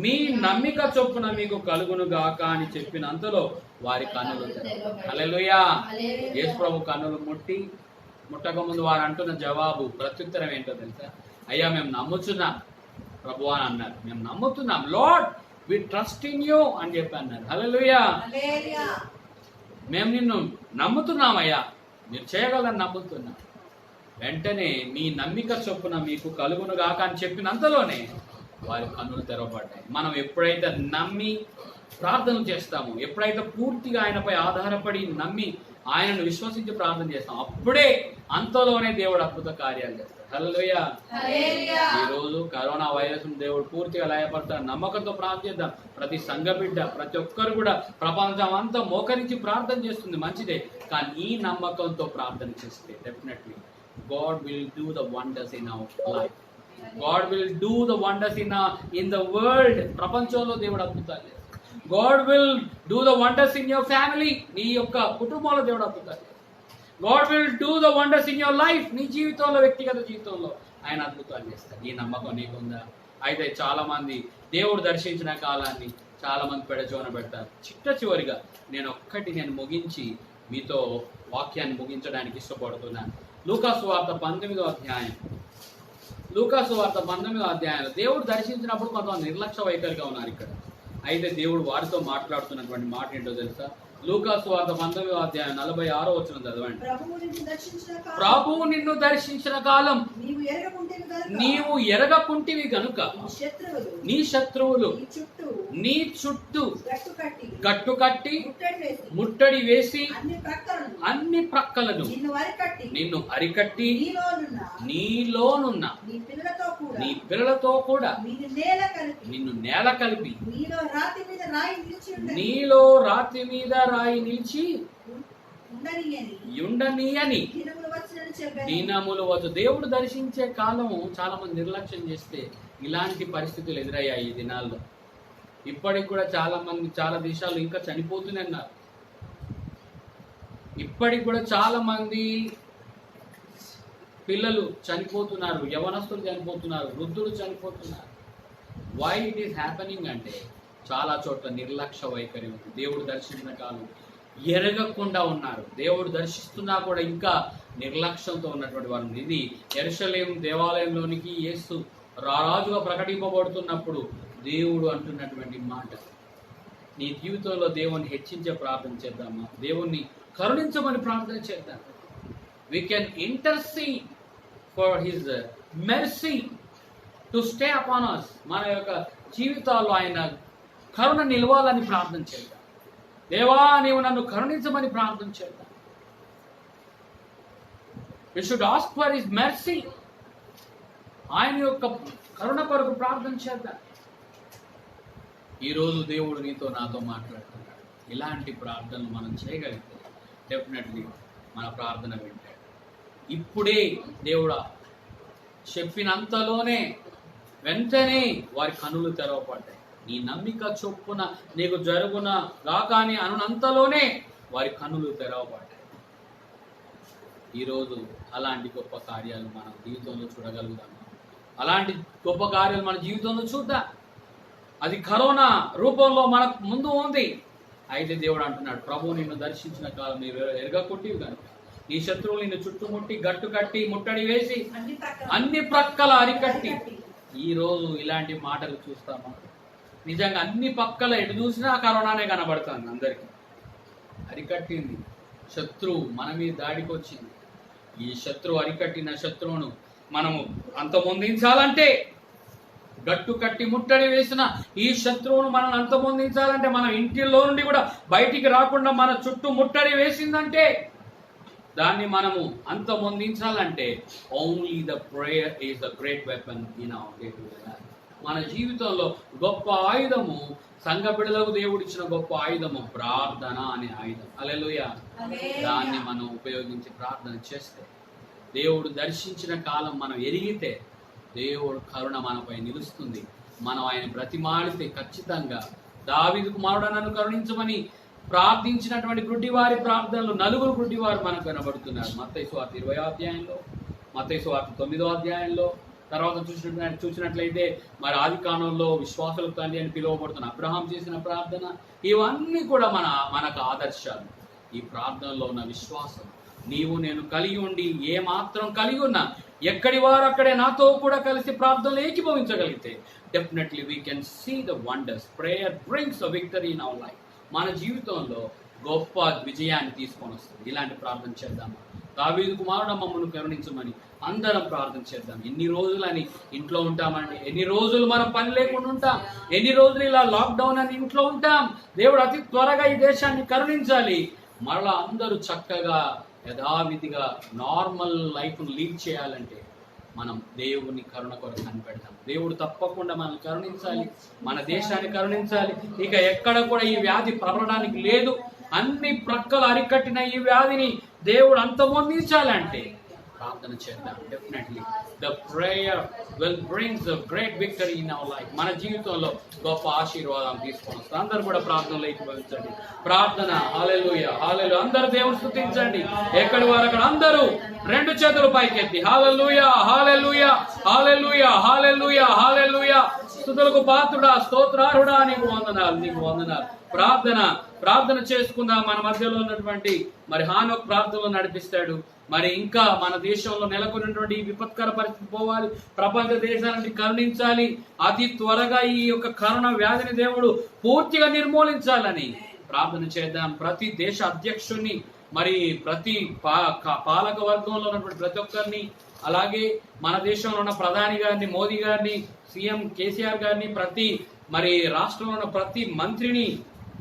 మీ నమ్మిక చొప్పున మీకు కలుగును గాక అని చెప్పినంతలో వారి కన్నులు తెరవబడ్డాయి. హల్లెలూయా. యేసు ప్రభు కన్నులు ముట్టక ముందు వారు అంటున్న జవాబు ప్రత్యుత్తరం ఏంటో తెలుసా? అయ్యా మేము నమ్ముచున్నాం ప్రభు అని అన్నారు. మేము నమ్ముతున్నాం, lord we trust in you అని చెప్పి అన్నారు. హల్లెలూయా. మేము నిన్ను నమ్ముతున్నామయ్యా, మీరు చేయగలని నమ్ముతున్నాం. వెంటనే మీ నమ్మిక చొప్పున మీకు కలుగును గాక అని చెప్పినంతలోనే వారి కన్నులు తెరవబడ్డాయి. మనం ఎప్పుడైతే నమ్మి ప్రార్థన చేస్తామో, ఎప్పుడైతే పూర్తిగా ఆయనపై ఆధారపడి నమ్మి ఆయనను విశ్వసించి ప్రార్థన చేస్తాం, అప్పుడే అంతలోనే దేవుడు అద్భుత కార్యాలు చేస్తాడు. హల్లెలూయా. ఈ రోజు కరోనా వైరస్ దేవుడు పూర్తిగా లయపడతాడు. నమ్మకంతో ప్రార్థన చేద్దాం. ప్రతి సంఘ బిడ్డ, ప్రతి ఒక్కరు కూడా ప్రపంచం అంతా మోకరించి ప్రార్థన చేస్తుంది, మంచిదే. కానీ ఈ నమ్మకంతో ప్రార్థన చేస్తే definitely God will do the wonders in our life. God will do the wonders in the world. ప్రపంచంలో దేవుడు అద్భుతాలు చేస్తాడు. God will do the wonders in your family. నీ యొక్క కుటుంబంలో దేవుడు అద్భుతాలు చేస్తాడు. God will do the wonders in your life. నీ జీవితంలో, వ్యక్తిగత జీవితంలో ఆయన అద్భుతాలు చేస్తాడు. ఈ నమ్మకం నీకుందా? అయితే చాలా మంది దేవుడు దర్శించిన కాలాన్ని చాలా మంది పెడచోన పెడతారు. చివరిగా నేను ముగించి మీతో వాక్యాన్ని ముగించడానికి ఇష్టపడుతున్నాను. లూకా సువార్త 19వ అధ్యాయం. లూకా సువార్త 19వ అధ్యాయంలో దేవుడు దర్శించినప్పుడు కొంతమంది నిర్లక్ష్య వైఖరిగా ఉన్నారు ఇక్కడ. అయితే దేవుడు వారితో మాట్లాడుతున్నటువంటి మాట ఏంటో తెలుసా? లూకా సువార్త 19వ అధ్యాయం 46వ వచనం చదవండి. ప్రభువు నిన్ను దర్శించిన కాలం నీవు ఎరగకుంటివి గనుక నీ శత్రువులు నీ చుట్టూ గట్టు కట్టి ముట్టడి వేసి అన్ని ప్రక్కలను నిన్ను అరికట్టి నీలోనున్న నీ పిల్లలతో కూడా నిన్ను నేల కలిపి నీలో రాతి మీద రాయి నిలిచి ఉండనీయని దినములు వచ్చు. దేవుడు దర్శించే కాలం చాలా మంది నిర్లక్ష్యం చేస్తే ఇలాంటి పరిస్థితులు ఎదురయ్యాయి ఈ దినాల్లో. ఇప్పటికి కూడా చాలా మంది చాలా దేశాలు ఇంకా చనిపోతూనే ఉన్నారు. ఇప్పటికి కూడా చాలా మంది పిల్లలు చనిపోతున్నారు, యవనస్తులు చనిపోతున్నారు, వృద్ధులు చనిపోతున్నారు. వై ఇట్ ఈస్ హ్యాపెనింగ్ అంటే చాలా చోట్ల నిర్లక్ష్య వైఖరి ఉంది. దేవుడు దర్శించిన కాలం ఎరగకుండా ఉన్నారు. దేవుడు దర్శిస్తున్నా కూడా ఇంకా నిర్లక్ష్యంతో ఉన్నటువంటి వారు. ఇది యెరూషలేము దేవాలయంలోనికి యేసు రారాజుగా ప్రకటింపబడుతున్నప్పుడు దేవుడు అంటున్నటువంటి మాట. నీ జీవితంలో దేవుణ్ణి హెచ్చించే ప్రార్థన చేద్దామా? దేవుణ్ణి కరుణించమని ప్రార్థన చేద్దాం. We can intercede for his mercy to stay upon us. మన యొక్క జీవితాల్లో ఆయన కరుణ నిలవాలని ప్రార్థన చేద్దాం. దేవా నీవు నన్ను కరుణించమని ప్రార్థన చేద్దాం. You should ask for his mercy. ఆయన యొక్క కరుణ కొరకు ప్రార్థన చేద్దాం. ఈరోజు దేవుడు నీతో నాతో మాట్లాడుతున్నాడు. ఇలాంటి ప్రార్థనలు మనం చేయగలిగితే డెఫినెట్లీ మన ప్రార్థన వింటాడు. ఇప్పుడే దేవుడు చెప్పినంతలోనే వెంటనే వారి కనులు తెరవబడ్డాయి. నీ నమ్మిక చొప్పున నీకు జరుగున గాక అని అనునంతలోనే వారి కనులు తెరవబడ్డాయి. ఈరోజు అలాంటి గొప్ప కార్యాలు మన జీవితంలో చూడగలుగుతాము. అలాంటి గొప్ప కార్యాలు మన జీవితంలో చూద్దాం. అది కరోనా రూపంలో మనకు ముందు ఉంది. అయితే దేవుడు అంటున్నాడు, ప్రభు నిన్ను దర్శించిన కాలం నీవు ఎరగకొట్టివి కనుక నీ శత్రువులు నిన్ను చుట్టుముట్టి గట్టు కట్టి ముట్టడి వేసి అన్ని ప్రక్కల అరికట్టి. ఈరోజు ఇలాంటి మాటలు చూస్తామా? నిజంగా అన్ని పక్కల ఎటు చూసినా కరోనానే కనబడుతుంది. అందరికీ అరికట్టింది. శత్రువు మన మీద దాడికి వచ్చింది. ఈ శత్రువు అరికట్టిన శత్రువును మనము అంతమొందించాలంటే, గట్టు కట్టి ముట్టడి వేసిన ఈ శత్రువును మనం అంతమొందించాలంటే, మన ఇంటిలో నుండి కూడా బయటికి రాకుండా మన చుట్టూ ముట్టడి వేసిందంటే, దాన్ని మనము అంతమొందించాలంటే only the prayer is the great weapon in our day to day life. మన జీవితంలో గొప్ప ఆయుధము, సంఘ బిడ్డలకు దేవుడిచ్చిన గొప్ప ఆయుధము ప్రార్థన అనే ఆయుధం. హల్లెలూయా. దాన్ని మనం ఉపయోగించి ప్రార్థన చేస్తే, దేవుడు దర్శించిన కాలం మనం ఎరిగితే, దేవుడు కరుణ మనపై నిలుస్తుంది. మనం ఆయన బ్రతిమాలితే ఖచ్చితంగా దావీదు కుమారుడు నన్ను కరుణించమని ప్రార్థించినటువంటి గుడ్డివారి ప్రార్థనలు 4 గుడ్డివారు మనకు కనబడుతున్నారు. మత్తయి సువార్త 20వ అధ్యాయంలో, మత్తయి సువార్త 9వ అధ్యాయంలో, తర్వాత చూసినట్లయితే మరి ఆది కాలంలో విశ్వాసుల తండ్రి అని పిలువబడుతున్న అబ్రహాం చేసిన ప్రార్థన, ఇవన్నీ కూడా మనకు ఆదర్శాలు. ఈ ప్రార్థనలో ఉన్న విశ్వాసం, నీవు నేను కలిగి ఉండి ఏ మాత్రం కలిగి ఉన్నా ఎక్కడి వారు అక్కడే నాతో కూడా కలిసి ప్రార్థనలు ఏకీభవించగలిగితే definitely we can see the wonders. Prayer brings the victory in our life. మన జీవితంలో గొప్ప విజయాన్ని తీసుకొని వస్తుంది. ఇలాంటి ప్రార్థన చేద్దామా? దావీదు కుమారుడు మమ్మల్ని కరుణించమని అందరం ప్రార్థన చేద్దాం. ఎన్ని రోజులని ఇంట్లో ఉంటామండి? ఎన్ని రోజులు మనం పని లేకుండా ఉంటాం? ఎన్ని రోజులు ఇలా లాక్డౌన్ అని ఇంట్లో ఉంటాం? దేవుడు అతి త్వరగా ఈ దేశాన్ని కరుణించాలి. మరలా అందరూ చక్కగా యథావిధిగా నార్మల్ లైఫ్ను లీడ్ చేయాలంటే మనం దేవుని కరుణ కొరకు కనిపెడతాం. దేవుడు తప్పకుండా మనం కరుణించాలి, మన దేశాన్ని కరుణించాలి. ఇక ఎక్కడ కూడా ఈ వ్యాధి ప్రబలడానికి లేదు. అన్ని ప్రక్కలు అరికట్టిన ఈ వ్యాధిని దేవుడు అంతమొందించాలంటే ప్రార్థన చేద్దాం. Definitely the prayer will brings the great victory in our life. మన జీవితంలో గొప్ప ఆశీర్వాదం తీసుకొని వస్తాం. అందరూ కూడా ప్రార్థనలో ఏకీభవించండి. ప్రార్థన హల్లెలూయా హల్లెలూయా. అందరూ దేవుని స్తుతించండి. ఎక్కడి వారు అక్కడ అందరూ 2 చేతులు పైకెత్తి హల్లెలూయా హల్లెలూయా హల్లెలూయా హల్లెలూయా హల్లెలూయా. స్తుతులకు పాత్రుడా, స్తోత్రార్హుడా, నీకు వందనాలు, నీకు వందనాలు. ప్రార్థన చేసుకుందాం. మన మధ్యలో ఉన్నటువంటి మరి హానోక్ ప్రార్థనలో నడిపిస్తాడు. మరి ఇంకా మన దేశంలో నెలకొన్నటువంటి ఈ విపత్కర పరిస్థితి పోవాలి. ప్రపంచ దేశాన్ని కరుణించాలి. అతి త్వరగా ఈ యొక్క కరోనా వ్యాధిని దేవుడు పూర్తిగా నిర్మూలించాలని ప్రార్థన చేద్దాం. ప్రతి దేశ అధ్యక్షుడిని, మరి ప్రతి పాలక వర్గంలో ఉన్నటువంటి ప్రతి ఒక్కరిని, అలాగే మన దేశంలో ఉన్న ప్రధాని గారిని, మోదీ గారిని, సీఎం కేసీఆర్ గారిని, ప్రతి మరి రాష్ట్రంలో ఉన్న ప్రతి మంత్రిని,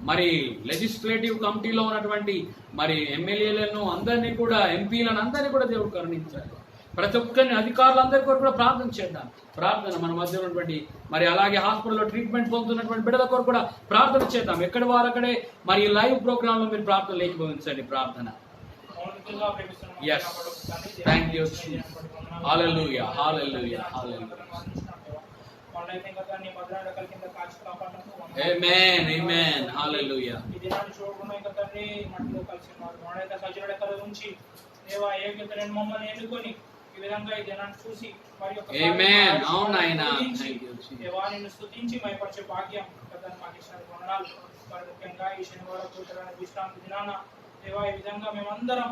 మరి లెజిస్లేటివ్ కమిటీలో ఉన్నటువంటి మరి ఎమ్మెల్యేలను అందరినీ కూడా, ఎంపీలను అందరినీ కూడా దేవుడు కరుణించాలి. ప్రతి ఒక్కరిని, అధికారులందరి కొరకు కూడా ప్రార్థన చేద్దాం. ప్రార్థన మన మధ్య ఉన్నటువంటి మరి అలాగే హాస్పిటల్లో ట్రీట్మెంట్ పొందుతున్నటువంటి బిడ్డల కొరకు కూడా ప్రార్థన చేద్దాం. ఎక్కడి వారు అక్కడే మరి లైవ్ ప్రోగ్రామ్ లో మీరు ప్రార్థన లేకపోయించండి. ప్రార్థన. Yes, thank you. హల్లెలూయా హల్లెలూయా హల్లెలూయా. ఆమేన్ ఆమేన్ హల్లెలూయా. ఈ దినాన్ని చూడకుండా ఇంకా తండ్రి మట్టిలో కలిసి మనైతే సజీవుల కల ఉంచి దేవా ఏకతను మమ్మల్ని ఎన్నుకొని ఈ విధంగా ఈ దినాన్ని చూసి మరి యొక్క ఆమేన్. అవును నాయనా, థాంక్యూ దేవా నిన్ను స్తుతించి మైపరిచే భాగ్యం కదన్ మాకు ఇచ్చిన వందనాలు. మరి ముఖ్యంగా ఈ శనివారం కూర్చొని విశ్రాంతి దినాన దేవా ఈ విధంగా మేమందరం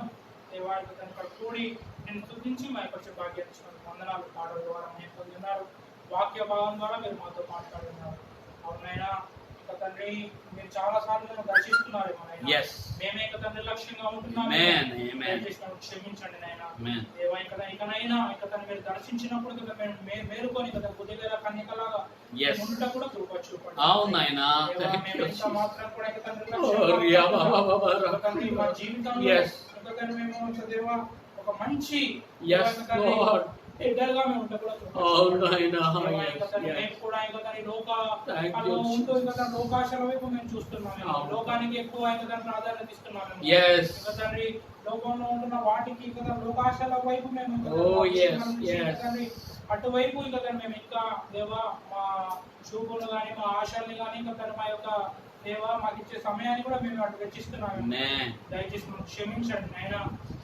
దేవా ఇక్కడ కూడి నిన్ను స్తుతించి మైపరిచే భాగ్యం ఇచ్చిన వందనాలు. పాటల ద్వారా మేము పొందుతున్నారు, వాక్య భాగం ద్వారా మీరు మాతో మాట్లాడుతున్నారు. అవునైనా ఇక తండ్రి తండ్రి మీరు చాలా సార్లు దర్శిస్తున్నారేమో నాయనా. Yes. మేమే కదా నిర్లక్ష్యంగా ఉంటున్నాము. Amen. Amen. దయచేసి నన్ను క్షమించండి నాయనా. Amen. దేవా ఇకనైనా మీరు దర్శించినప్పుడు కదా మేము మేలుకొని కదా బుద్ధిగల కన్యకలాగా Yes. ఉండటం కూడా కృప చూపండి. అవును నాయనా. దేవా, Thank మేము you, ఇంత Jesus. మాత్రం కూడా ఇక తండ్రి Oh, నిర్లక్ష్యంగా రియా ఉంటున్నాము. బాబా బాబా. ఇక తండ్రి మా జీవితంలో Yes. ఇక తండ్రి మేము ఇక దేవా ఒక మంచి Yes, ఇక తండ్రి Lord. బిడ్డలుగా మేము ఉండటం కూడా కృప అవును చూపండి. నాయనా. దేవా, ఇక Yes, తండ్రి yes. మేము కూడా ఇక తండ్రి Thank you, లోకంలో ఉంటూ ఇక Jesus. తండ్రి లోకాశల వైపు మేము చూస్తున్నాము. అవును. లోకానికి ఎక్కువ ఇక తండ్రి ప్రాధాన్యత ఇస్తున్నాము. Yes. ఇక తండ్రి లోకంలో ఉంటున్న వాటికి ఇక తండ్రి లోకాశల వైపు మేము ఇక తండ్రి Oh, మా yes, విషయం నుంచి ఇక yes. తండ్రి అటువైపు ఇక తండ్రి మేము ఇంకా దేవా మా చూపులు కానీ మా ఆశల్ని కానీ ఇక తండ్రి మా యొక్క దేవా మాకు ఇచ్చే సమయాన్ని కూడా మేము అటు వెచ్చిస్తున్నాము. Amen. దయచేసి మాకు క్షమించండి నాయన.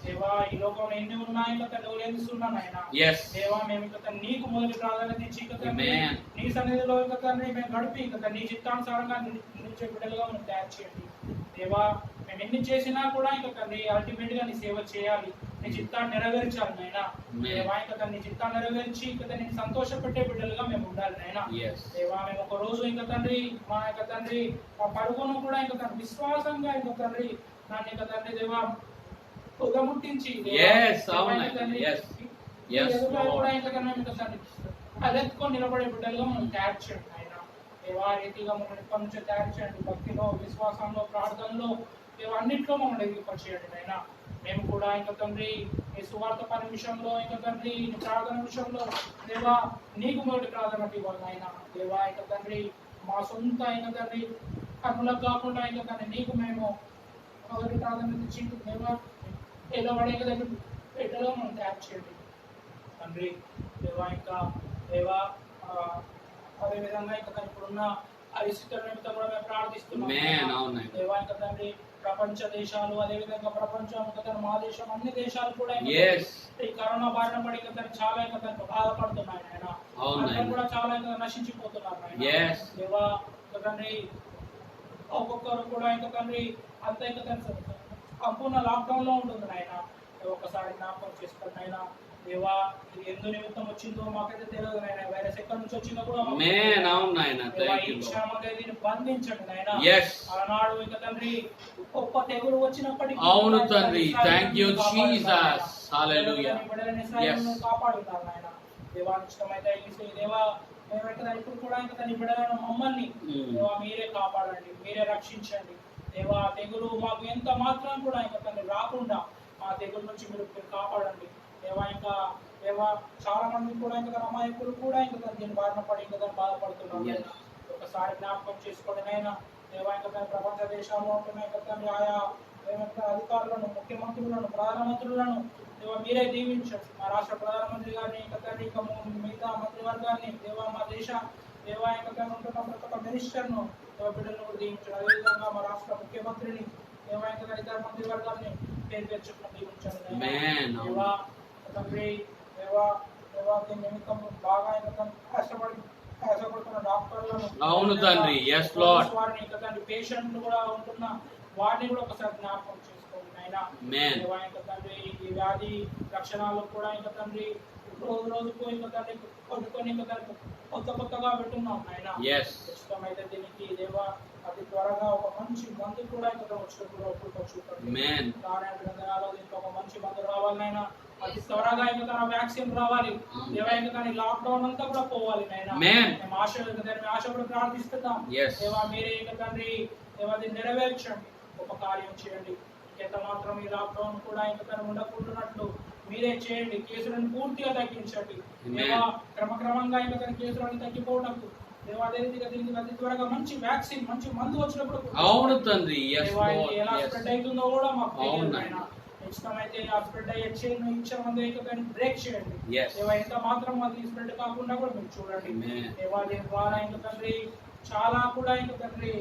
దేవా ఈ లోకంలో ఎన్ని ఉన్నాయి ఇక తండ్రి ఎవరేస్తున్నా నాయన. Yes. దేవా మేము ఇక తండ్రి నీకు మొదటి ప్రాధాన్యత ఇచ్చి ఇక తండ్రి Amen. నీ సన్నిధిలో ఇక తండ్రి మేము గడిపి ఇక తండ్రి నీ చిత్తానుసారంగా నిలిచే బిడ్డలుగా మనం తయారు చేయండి. దేవా మేము ఎన్ని చేసినా కూడా ఇక తండ్రి అల్టిమేట్ గా నీ సేవ చేయాలి, నీ చిత్తాన్ని నెరవేర్చాలి నాయన. దేవా ఇక తండ్రి నీ చిత్తాన్ని నెరవేర్చి ఇక తండ్రి నీ సంతోషపెట్టే బిడ్డలుగా మేము ఉండాలి నాయన. Yes. దేవా మేము ఒక రోజు ఇక తండ్రి మా యొక్క తండ్రి మా పరుగును కూడా ఇక తండ్రి విశ్వాసంగా ఇక తండ్రి దాన్ని ఇక తండ్రి దేవా పొగముట్టించి Yes, దేవా అవును. ఇక తండ్రి Yes. ఈ Yes, ఎదుగుదల Lord. కూడా ఇక తండ్రి ఇక తండ్రి అదెత్తుకొని నిలబడే బిడ్డలుగా మనం తయారు చేయండి ఆయన. దేవా రీతిగా మమ్మల్ని ఇప్పటి నుంచే తయారు చేయండి. భక్తిలో, విశ్వాసంలో, ప్రార్థనలో దేవా అన్నింటిలో మమ్మల్ని ఎదిగిపరిచేయండి నాయన. మేము కూడా ఇంకా తండ్రి నీ సువార్త పని విషయంలో ఇంకా తండ్రి నీ ప్రార్థన విషయంలో దేవా నీకు మొదటి ప్రాధాన్యత ఇవ్వాలి నాయన. దేవా ఇంకా తండ్రి మా సొంత ఇంకా తండ్రి కన్నులకు కాకుండా ఇంకా తండ్రి నీకు మేము మొదటి ప్రాధాన్యత ఇచ్చి దేవా ఏదో పడే కదా పెట్టలో మనం తయారు చేయండి తండ్రి. దేవా ఇంకా దేవా అదేవిధంగా ఇంకా ఇప్పుడున్న పరిస్థితుల నిమిత్తం కూడా మేము ప్రార్థిస్తున్నాం. Amen. అవును. దేవా ఇంకా తండ్రి ప్రపంచ దేశాలు అదేవిధంగా ప్రపంచం ఇంకా తండ్రి మా దేశం అన్ని దేశాలు కూడా ఇంకా Yes. ఈ కరోనా బారిన పడి ఇంకా తండ్రి చాలా ఇంకా తండ్రి బాధపడుతున్నాయి ఆయన. అవును. అందరూ కూడా చాలా ఇంకా నశించిపోతున్నారు ఆయన. Yes. దేవా ఇంకా తండ్రి ఒక్కొక్కరు కూడా ఇంకా తండ్రి అంత ఇంకా తండ్రి సంపూర్ణ లాక్డౌన్ లో ఉంటుంది నాయన. ఒక్కసారి జ్ఞాపకం చేసుకోండి నాయన. దేవా ఇది ఎందు నిమిత్తం వచ్చిందో మాకైతే తెలియదు నాయన. వైరస్ ఎక్కడి నుంచి వచ్చిందో కూడా మాకు Amen. తెలియదు. అవును నాయనా. దేవా Thank ఈ you, Lord. క్షణమంగా దీన్ని బంధించండి నాయన. Yes. ఆనాడు ఇంకా తండ్రి గొప్ప తెగులు వచ్చినప్పటికీ అవును కూడా తండ్రి. ఇస్రాయేలును Thank you, కాపాడుతున్నారు Jesus. నాయన. Hallelujah. దేవా, బిడ్డలైన ఇస్రాయేలును Yes. కాపాడుతున్నారు నాయన. దేవా ఇష్టమైతే ఈ దేవా మేము ఇంకా ఇప్పుడు కూడా ఇంకా తన బిడ్డలైన మమ్మల్ని దేవా మీరే కాపాడండి, మీరే రక్షించండి. దేవా తెగులు మాకు ఎంత మాత్రం కూడా ఇంకా తండ్రి రాకుండా ఆ తెగుల నుంచి మీరు కాపాడండి. దేవా ఇంకా దేవా చాలా మంది కూడా ఇంకా తన అమాయకులు కూడా ఇంకా తన దీని బారిన పడి ఇంకా తను బాధపడుతున్నారు నాయన. ఒకసారి జ్ఞాపకం చేసుకోండి నాయన. దేవా ఇంకా తన ప్రపంచ దేశాల్లో ఉంటున్న ఇంకా తన ఆయా అధికారులను, ముఖ్యమంత్రులను, ప్రధానమంత్రులను దేవా మీరే దీవించండి. మా రాష్ట్ర ప్రధానమంత్రి గారిని ఇంకా తండ్రి ఇంకా మిగతా మంత్రివర్గాన్ని దేవా మా దేశ దేవా ఇంకా తను ఉంటున్న ప్రతి ఒక్క మినిస్టర్ను దేవా బిడ్డలను కూడా దీవించండి. అదేవిధంగా మా రాష్ట్ర ముఖ్యమంత్రిని దేవా ఇంకా ఇతర మంత్రివర్గాన్ని పేరు తెచ్చుకుని దీవించండి Amen. దేవా తండ్రి. దేవా దేవా దీని నిమిత్తం బాగా ఇంకా కష్టపడుతున్న డాక్టర్లను అవును తండ్రి. Yes, Lord. వారిని ఇంకా తండ్రి పేషెంట్లు కూడా ఉంటున్న వాటిని కూడా ఒకసారి జ్ఞాపకం చేసుకోండి నాయన. Amen. దేవా ఇంకా తండ్రి ఈ వ్యాధి లక్షణాలు కూడా ఇంకా తండ్రి రోజు రోజుకు ఇంకా తండ్రి కొన్ని ఇంకా తండ్రి కొత్తగా పెట్టున్నాం నాయన. Yes. ఇష్టమైతే దీనికి దేవా అతి త్వరగా ఒక మంచి మందు కూడా ఇంకా వచ్చినప్పుడు చూడండి. Amen. ప్రాణాయామాలు దీనికి ఒక మంచి మందు రావాలైనా అతి త్వరగా ఇంకా తన వ్యాక్సిన్ రావాలి. దేవా ఇంకా తన లాక్డౌన్ అంతా కూడా పోవాలి నాయన. Amen. మేము ఆశపడి ప్రార్థిస్తున్నాం. Yes. దేవా మీరే ఇంకా తండ్రి దేవా దీన్ని నెరవేర్చండి, ఒక కార్యం చేయండి. ఎంత మాత్రం ఈ లాక్డౌన్ కూడా ఇంకా తను ఉండకుండానట్లు మీరే చేయండి. కేసులను పూర్తిగా తగ్గించండి. దేవా క్రమక్రమంగా ఇంకా తన కేసులను తగ్గిపోవడం దేవా అదే రీతిగా దీనికి అతి త్వరగా మంచి వ్యాక్సిన్ మంచి మందు వచ్చినప్పుడు అవును తండ్రి. Yes, దేవా ఇది Lord. ఎలా Yes. స్ప్రెడ్ అవుతుందో కూడా మాకు అవును తెలియదు నాయన. నాయన. ఇష్టమైతే ఆ స్ప్రెడ్ అయ్యే చైన్ ఇచ్చే మంది ఇంకా దాన్ని బ్రేక్ చేయండి. Yes. దేవా ఎంత మాత్రం అది స్ప్రెడ్ కాకుండా కూడా మీరు చూడండి. Amen. దేవా దీని ద్వారా ఇంకా తండ్రి చాలా కూడా ఇంకా తండ్రి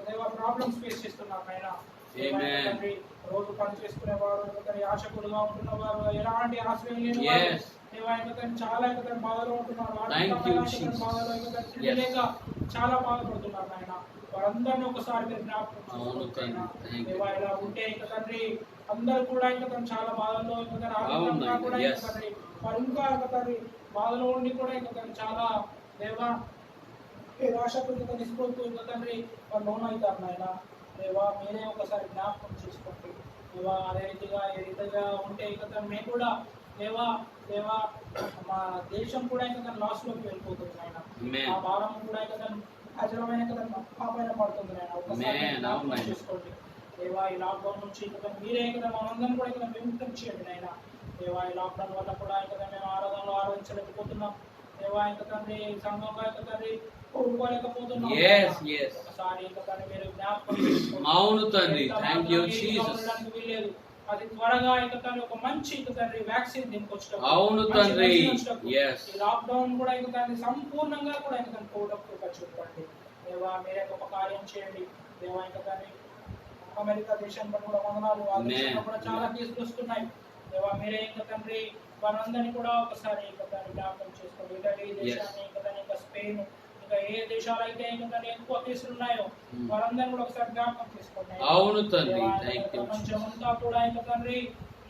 దేవా ప్రాబ్లమ్స్ ఫేస్ చేస్తున్నారు నాయన. దేవా ఇంకా Amen. తండ్రి రోజు పని చేసుకునేవారు ఇంకా తండ్రి ఆశకులుగా ఉంటున్నవారు ఎలాంటి ఆశ్రయం లేని వారు Yes. దేవా ఇంకా తండ్రి చాలా ఇంకా తండ్రి బాధలో ఉంటున్నారు. Thank you, ఆర్థికంగా ఇంకా తండ్రి Jesus. బాధలో ఇంకా తండ్రి తిండి Yes. లేక చాలా బాధపడుతున్నారు నాయన. వారందరినీ ఒకసారి మీరు జ్ఞాపకం అవును చేసుకోండి తండ్రి. నాయన. Thank you. దేవా ఇలా ఉంటే ఇంకా తండ్రి అందరూ కూడా ఇంకా తండ్రి చాలా బాధల్లో ఇంకా తండ్రి ఆర్థికంగా నాయన. కూడా Yes. ఇంకా తండ్రి వారు ఇంకా ఇంకా తండ్రి బాధలో ఉండి కూడా ఇంకా తండ్రి చాలా దేవా ఏ రాష్ట్రకు ఇంకా నిస్పృహకు ఇంకా తండ్రి వారు లోన్ అవుతారు నాయన. దేవా మీరే ఒకసారి జ్ఞాపకం చేసుకోండి దేవా. అదే రీతిగా ఏ రీతిగా ఉంటే ఇక తండ్రి మేము కూడా దేవా దేవా మా దేశం కూడా ఇంకా లాస్లోకి వెళ్ళిపోతుంది నాయన. ఆ భారం కూడా ఇంకా అజరమైన కదా మా పైన పడుతుంది నాయన. ఒకసారి జ్ఞాపకం చేసుకోండి దేవా. ఈ లాక్డౌన్ నుంచి ఇంకా మీరే కదా మనందరం కూడా ఇక్కడ విముక్తం చేయండి నాయన. దేవా ఈ లాక్డౌన్ వల్ల కూడా ఇంకా మేము ఆరాధనలో ఆరాధించలేకపోతున్నాం దేవా. ఇంకా తండ్రి సంఘంగా ఇంకా తండ్రి కోరుకోలేకపోతున్నాం. ఒకసారి ఇంకా తండ్రి మీరు జ్ఞాపకం చేసుకోండి. అవును తండ్రి, థాంక్ యూ జీసస్. వీల్లేదు అది త్వరగా ఇంకా తండ్రి ఒక మంచి ఇంకా తండ్రి వ్యాక్సిన్ దీనికి వచ్చేటప్పుడు. అవును తండ్రి, ఈ లాక్డౌన్ కూడా ఇంకా తండ్రి సంపూర్ణంగా కూడా ఇంకా తండ్రి కోటకు చూపండి దేవా. మీరే ఒక కార్యం చేయండి దేవా. ఇంకా తండ్రి అమెరికా దేశంలో కూడా వందనాలు, ఆ దేశంలో కూడా చాలా కేసులు వస్తున్నాయి దేవా. మీరే ఇంకా తండ్రి వారందరినీ కూడా ఒకసారి ఇంకా తండ్రి జ్ఞాపకం చేసుకోండి. ఇటలీ దేశాన్ని ఇంకా తండ్రి ఇంకా స్పెయిన్ ఇంకా ఏ దేశాలు అయితే ఇంకా తండ్రి ఎక్కువ కేసులు ఉన్నాయో వారందరినీ కూడా ఒకసారి జ్ఞాపకం చేసుకోండి. అవును తండ్రి, ప్రపంచమంతా కూడా ఇంకా తండ్రి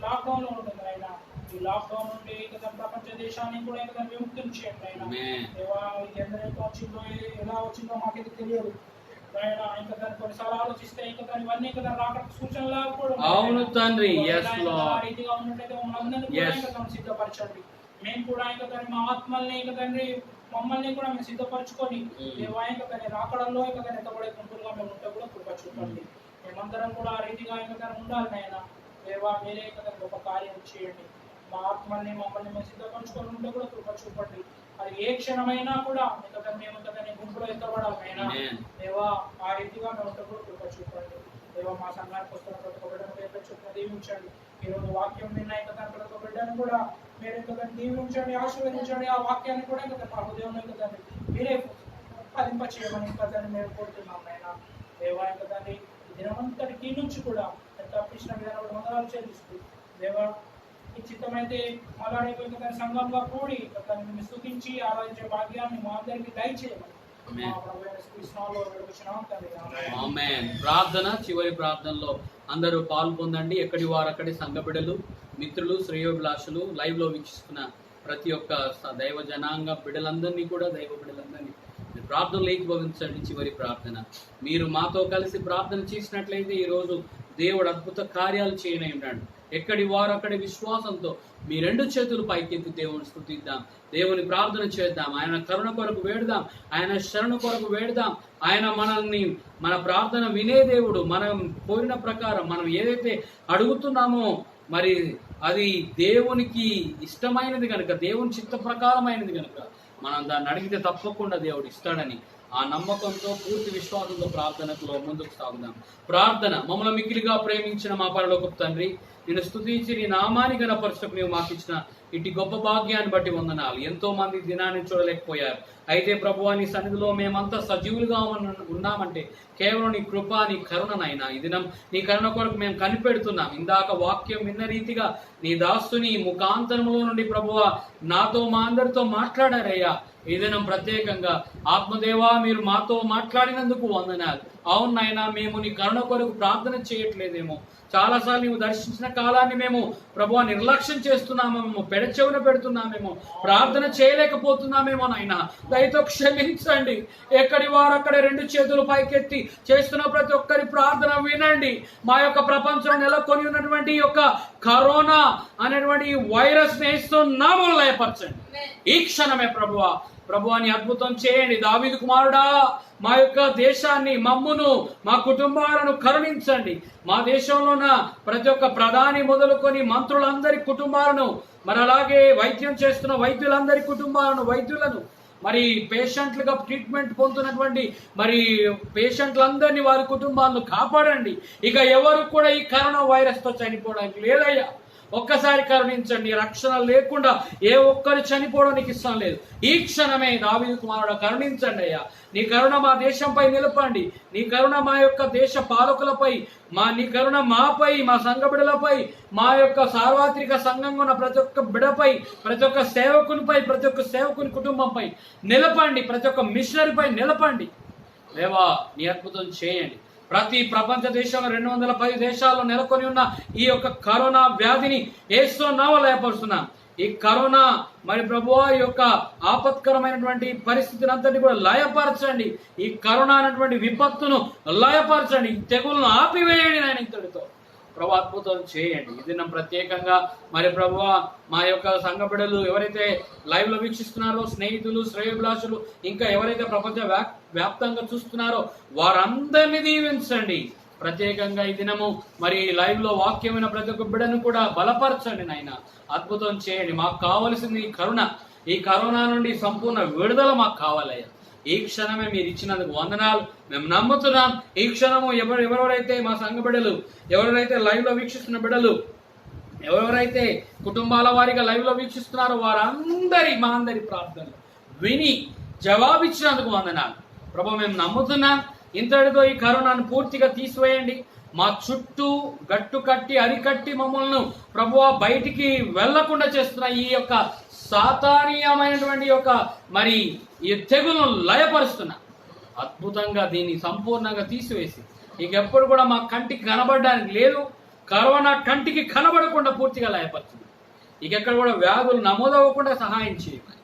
లాక్డౌన్ లో ఉంటుంది ఆయన. ఈ లాక్డౌన్ నుండి ఇంకా ప్రపంచ దేశాన్ని కూడా ఇంకా విముక్తం చేయండి ఆయన దేవా. ఇది ఎందరైతే వచ్చిందో ఎలా వచ్చిందో మాకైతే తెలియదు ఆయన. ఇంకా దాన్ని కొన్నిసార్లు ఆలోచిస్తే ఇంకా దాని ఇవన్నీ ఇంకా రాక సూచనలా కూడా అవును తండ్రి. ఆ రీతిగా ఉన్నట్టయితే మనందరినీ కూడా ఇంకా దాన్ని సిద్ధపరచండి. మేము కూడా ఇంకా దాన్ని మా ఆత్మల్ని ఇంకా తండ్రి మమ్మల్ని కూడా మేము సిద్ధపరచుకొని దేవా ఇంకా దాన్ని రాకడంలో ఇంకా దాన్ని ఎత్తబడే గుంపులుగా మేము ఉంటే కూడా కృప చూపండి. మేమందరం కూడా ఆ రీతిగా ఇంకా దాన్ని ఉండాలి నాయన దేవా. మీరే ఇంకా దాన్ని గొప్ప కార్యం చేయండి. మా ఆత్మల్ని మమ్మల్ని మేము సిద్ధపరచుకొని ఉంటే కూడా కృప చూపండి. అది ఏ క్షణమైనా కూడా ఇంకా మేము ఇంకా దాన్ని గుంపులో ఎత్తబడాలి నాయన దేవా. ఆ రీతిగా మేము ఉంటే కూడా కృప చూపండి దేవా. మా సంఘానికి వస్తున్న ప్రతి ఒక్క బిడ్డను పేరు చొప్పున దీవించండి. ఈరోజు వాక్యం విన్నా ఇంకా దాని ప్రతి ఒక్క బిడ్డను కూడా మీరు ఇంకా దాన్ని దీవించండి, ఆశీర్వదించండి. ఆ వాక్యాన్ని కూడా ఇంకా మా హృదయంలో ఇంకా దాన్ని మీరే ఫలింపచేయమని ఇంకా దాన్ని మేము కోరుతున్నాం నాయన దేవా. ఇంకా దాన్ని దినమంతటి నుంచి కూడా తప్పించిన విధానంలో వందనాలు చెల్లిస్తూ దేవా ఈ చిత్తమైతే మాట్లాడే దాని సంఘంగా కూడి దాన్ని స్తుతించి ఆరాధించే భాగ్యాన్ని మా అందరికీ దయచేయమని ప్రార్థన. చివరి ప్రార్థనలో అందరూ పాల్పొందండి. ఎక్కడి వారు అక్కడి సంఘ బిడ్డలు, మిత్రులు, శ్రేయోభిలాషులు, లైవ్ లో వీక్షిస్తున్న ప్రతి ఒక్క దైవ జనాంగ బిడ్డలందరినీ కూడా దైవ బిడ్డలందరినీ ప్రార్థనలు ఏకీభవించండి. చివరి ప్రార్థన. మీరు మాతో కలిసి ప్రార్థన చేసినట్లయితే ఈరోజు దేవుడు అద్భుత కార్యాలు చేయనై ఉన్నాడు. ఎక్కడి వారు అక్కడి విశ్వాసంతో మీ రెండు చేతులు పైకెత్తి దేవుని స్తుతిద్దాం, దేవుని ప్రార్థన చేద్దాం, ఆయన కరుణ కొరకు వేడుదాం, ఆయన శరణ కొరకు వేడుదాం. ఆయన మనల్ని మన ప్రార్థన వినే దేవుడు. మనం కోరిన ప్రకారం మనం ఏదైతే అడుగుతున్నామో మరి అది దేవునికి ఇష్టమైనది కనుక, దేవుని చిత్త ప్రకారమైనది కనుక మనం దాన్ని అడిగితే తప్పకుండా దేవుడు ఇస్తాడని ఆ నమ్మకంతో పూర్తి విశ్వాసంతో ప్రార్థనలో ముందుకు సాగుదాం. ప్రార్థన. మమ్మల్ని మిక్కిలిగా ప్రేమించిన మా పరలోకపు తండ్రి, నేను స్తుతించి నీ నామాన్ని గణపరచకు నీవు మాకు ఇచ్చిన ఇటు గొప్ప భాగ్యాన్ని బట్టి వందనాలు. ఎంతో మంది దినాన్ని చూడలేకపోయారు. అయితే ప్రభువా నీ సన్నిధిలో మేమంతా సజీవులుగా ఉన్నామంటే కేవలం నీ కృప, నీ కరుణనైనా. ఈ దినం నీ కరుణ కొరకు మేము కనిపెడుతున్నాం. ఇందాక వాక్యం విన్న రీతిగా నీ దాస్తుని ముఖాంతరములో నుండి ప్రభువా నాతో మా అందరితో మాట్లాడారయ్యా. ఈ దినం ప్రత్యేకంగా ఆత్మదేవా మీరు మాతో మాట్లాడినందుకు వందనాలు. అవును నాయనా, మేము నీ కరుణ కొరకు ప్రార్థన చేయట్లేదేమో, చాలాసార్లు నీవు దర్శించిన కాలాన్ని మేము ప్రభువా నిర్లక్ష్యం చేస్తున్నామేమో, పెడచెవున పెడుతున్నామేమో, ప్రార్థన చేయలేకపోతున్నామేమో నాయనా. దయతో క్షమించండి. ఎక్కడి వారు అక్కడ రెండు చేతులు పైకెత్తి చేస్తున్న ప్రతి ఒక్కరి ప్రార్థన వినండి. మా యొక్క ప్రపంచంలో నెలకొని ఉన్నటువంటి ఈ యొక్క కరోనా అనేటువంటి వైరస్ నేస్తున్నాము లయపరచండి ఈ క్షణమే ప్రభువా. ప్రభువాని అద్భుతం చేయండి. దావీదు కుమారుడా, మా యొక్క దేశాన్ని, మమ్మును, మా కుటుంబాలను కరుణించండి. మా దేశంలో ఉన్న ప్రతి ఒక్క ప్రధాని మొదలుకొని మంత్రులందరి కుటుంబాలను, మరి అలాగే వైద్యం చేస్తున్న వైద్యులందరి కుటుంబాలను, వైద్యులను, మరి పేషెంట్లుగా ట్రీట్మెంట్ పొందుతున్నటువంటి మరి పేషెంట్లందరినీ వారి కుటుంబాలను కాపాడండి. ఇక ఎవరు కూడా ఈ కరోనా వైరస్తో చనిపోవడానికి లేదయ్యా. ఒక్కసారి కరుణించండి. రక్షణ లేకుండా ఏ ఒక్కరు చనిపోవడానికి ఇష్టం లేదు. ఈ క్షణమే దావీదు కుమారుడు కరుణించండి అయ్యా. నీ కరుణ మా దేశంపై నిలపండి. నీ కరుణ మా యొక్క దేశ పాలకులపై, నీ కరుణ మాపై, మా సంఘ బిడలపై, మా యొక్క సార్వత్రిక సంఘంగా ఉన్న ప్రతి ఒక్క బిడపై, ప్రతి ఒక్క సేవకునిపై, ప్రతి ఒక్క సేవకుని కుటుంబంపై నిలపండి. ప్రతి ఒక్క మిషనరీపై నిలపండి. దేవా నీ అద్భుతం చేయండి. ప్రతి ప్రపంచ దేశంలో 210 దేశాల్లో నెలకొని ఉన్న ఈ యొక్క కరోనా వ్యాధిని యేసు నామములో లయపరుస్తున్నాం. ఈ కరోనా మరి ప్రభువా ఈ యొక్క ఆపత్కరమైనటువంటి పరిస్థితిని అంతటి కూడా లయపరచండి. ఈ కరోనా అనేటువంటి విపత్తును లయపరచండి. ఈ తెగులను ఆపివేయండి నాయన. ఇంతటితో ప్రభు అద్భుతం చేయండి. ఇది నా ప్రత్యేకంగా మరి ప్రభువా మా యొక్క సంఘ బిడ్డలు ఎవరైతే లైవ్ లో వీక్షిస్తున్నారో, స్నేహితులు, శ్రేయోభిలాషులు, ఇంకా ఎవరైతే ప్రపంచ వ్యాప్తంగా చూస్తున్నారో వారందరినీ దీవించండి. ప్రత్యేకంగా ఈ దినము మరి లైవ్ లో వాక్యమైన ప్రతి ఒక్క బిడ్డను కూడా బలపరచండి నాయన. అద్భుతం చేయండి. మాకు కావలసింది ఈ కరుణ. ఈ కరోనా నుండి సంపూర్ణ విడుదల మాకు కావాలయ్యా. ఈ క్షణమే మీరు ఇచ్చినందుకు వందనాలు. మేము నమ్ముతున్నాం. ఈ క్షణము ఎవరెవరైతే మా సంఘ బిడ్డలు, ఎవరెవరైతే లైవ్ లో వీక్షిస్తున్న బిడ్డలు, ఎవరెవరైతే కుటుంబాల వారిగా లైవ్ లో వీక్షిస్తున్నారో వారందరి మా అందరి ప్రార్థనలు విని జవాబిచ్చినందుకు వందనాలు ప్రభు. మేము నమ్ముతున్నాం. ఇంతటితో ఈ కరోనాను పూర్తిగా తీసివేయండి. మా చుట్టూ గట్టు కట్టి అరికట్టి మమ్మల్ని ప్రభువా బయటికి వెళ్లకుండా చేస్తున్న ఈ యొక్క సాతానీయమైనటువంటి యొక్క మరి ఈ తెగులను లయపరుస్తున్నా. అద్భుతంగా దీన్ని సంపూర్ణంగా తీసివేసి ఇక ఎప్పుడు కూడా మా కంటికి కనబడడానికి లేదు. కరోనా కంటికి కనబడకుండా పూర్తిగా లయపరుస్తుంది. ఇక ఎక్కడ కూడా వ్యాధులు నమోదవ్వకుండా సహాయం చేయమని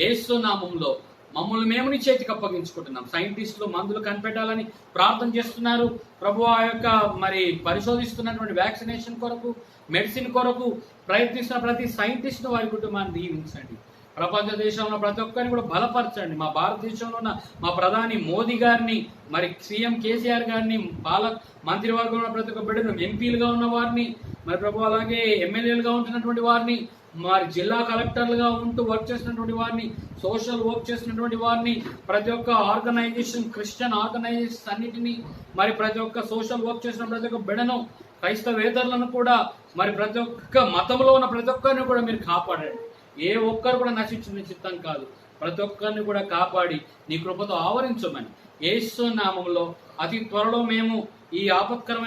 యేసు నామములో మమ్మల్ని మేము నీ చేతికి అప్పగించుకుంటున్నాం. సైంటిస్టులు మందులు కనిపెట్టాలని ప్రార్థన చేస్తున్నారు ప్రభు. ఆ యొక్క మరి పరిశోధిస్తున్నటువంటి వ్యాక్సినేషన్ కొరకు, మెడిసిన్ కొరకు ప్రయత్నిస్తున్న ప్రతి సైంటిస్ట్ను వారి కుటుంబాన్ని దీవించండి. ప్రపంచ దేశంలో ప్రతి ఒక్కరిని కూడా బలపరచండి. మా భారతదేశంలో ఉన్న మా ప్రధాని మోదీ గారిని, మరి సీఎం కేసీఆర్ గారిని, మంత్రివర్గంలో ప్రతి ఒక్క బిడ్డను, ఎంపీలుగా ఉన్న వారిని, మరి ప్రభు అలాగే ఎమ్మెల్యేలుగా ఉంటున్నటువంటి వారిని, మరి జిల్లా కలెక్టర్లుగా ఉంటూ వర్క్ చేసినటువంటి వారిని, సోషల్ వర్క్ చేసినటువంటి వారిని, ప్రతి ఒక్క ఆర్గనైజేషన్, క్రిస్టియన్ ఆర్గనైజేషన్ అన్నిటినీ, మరి ప్రతి ఒక్క సోషల్ వర్క్ చేసిన ప్రతి ఒక్క బిడ్డను, క్రైస్తవేతరులను కూడా, మరి ప్రతి ఒక్క మతంలో ఉన్న ప్రతి ఒక్కరిని కూడా మీరు కాపాడండి. ఏ ఒక్కరు కూడా నశించిన చిత్తం కాదు. ప్రతి ఒక్కరిని కూడా కాపాడి నీ కృపతో ఆవరించమని యేసు నామములో అతి త్వరలో మేము ఈ ఆపత్కరమైన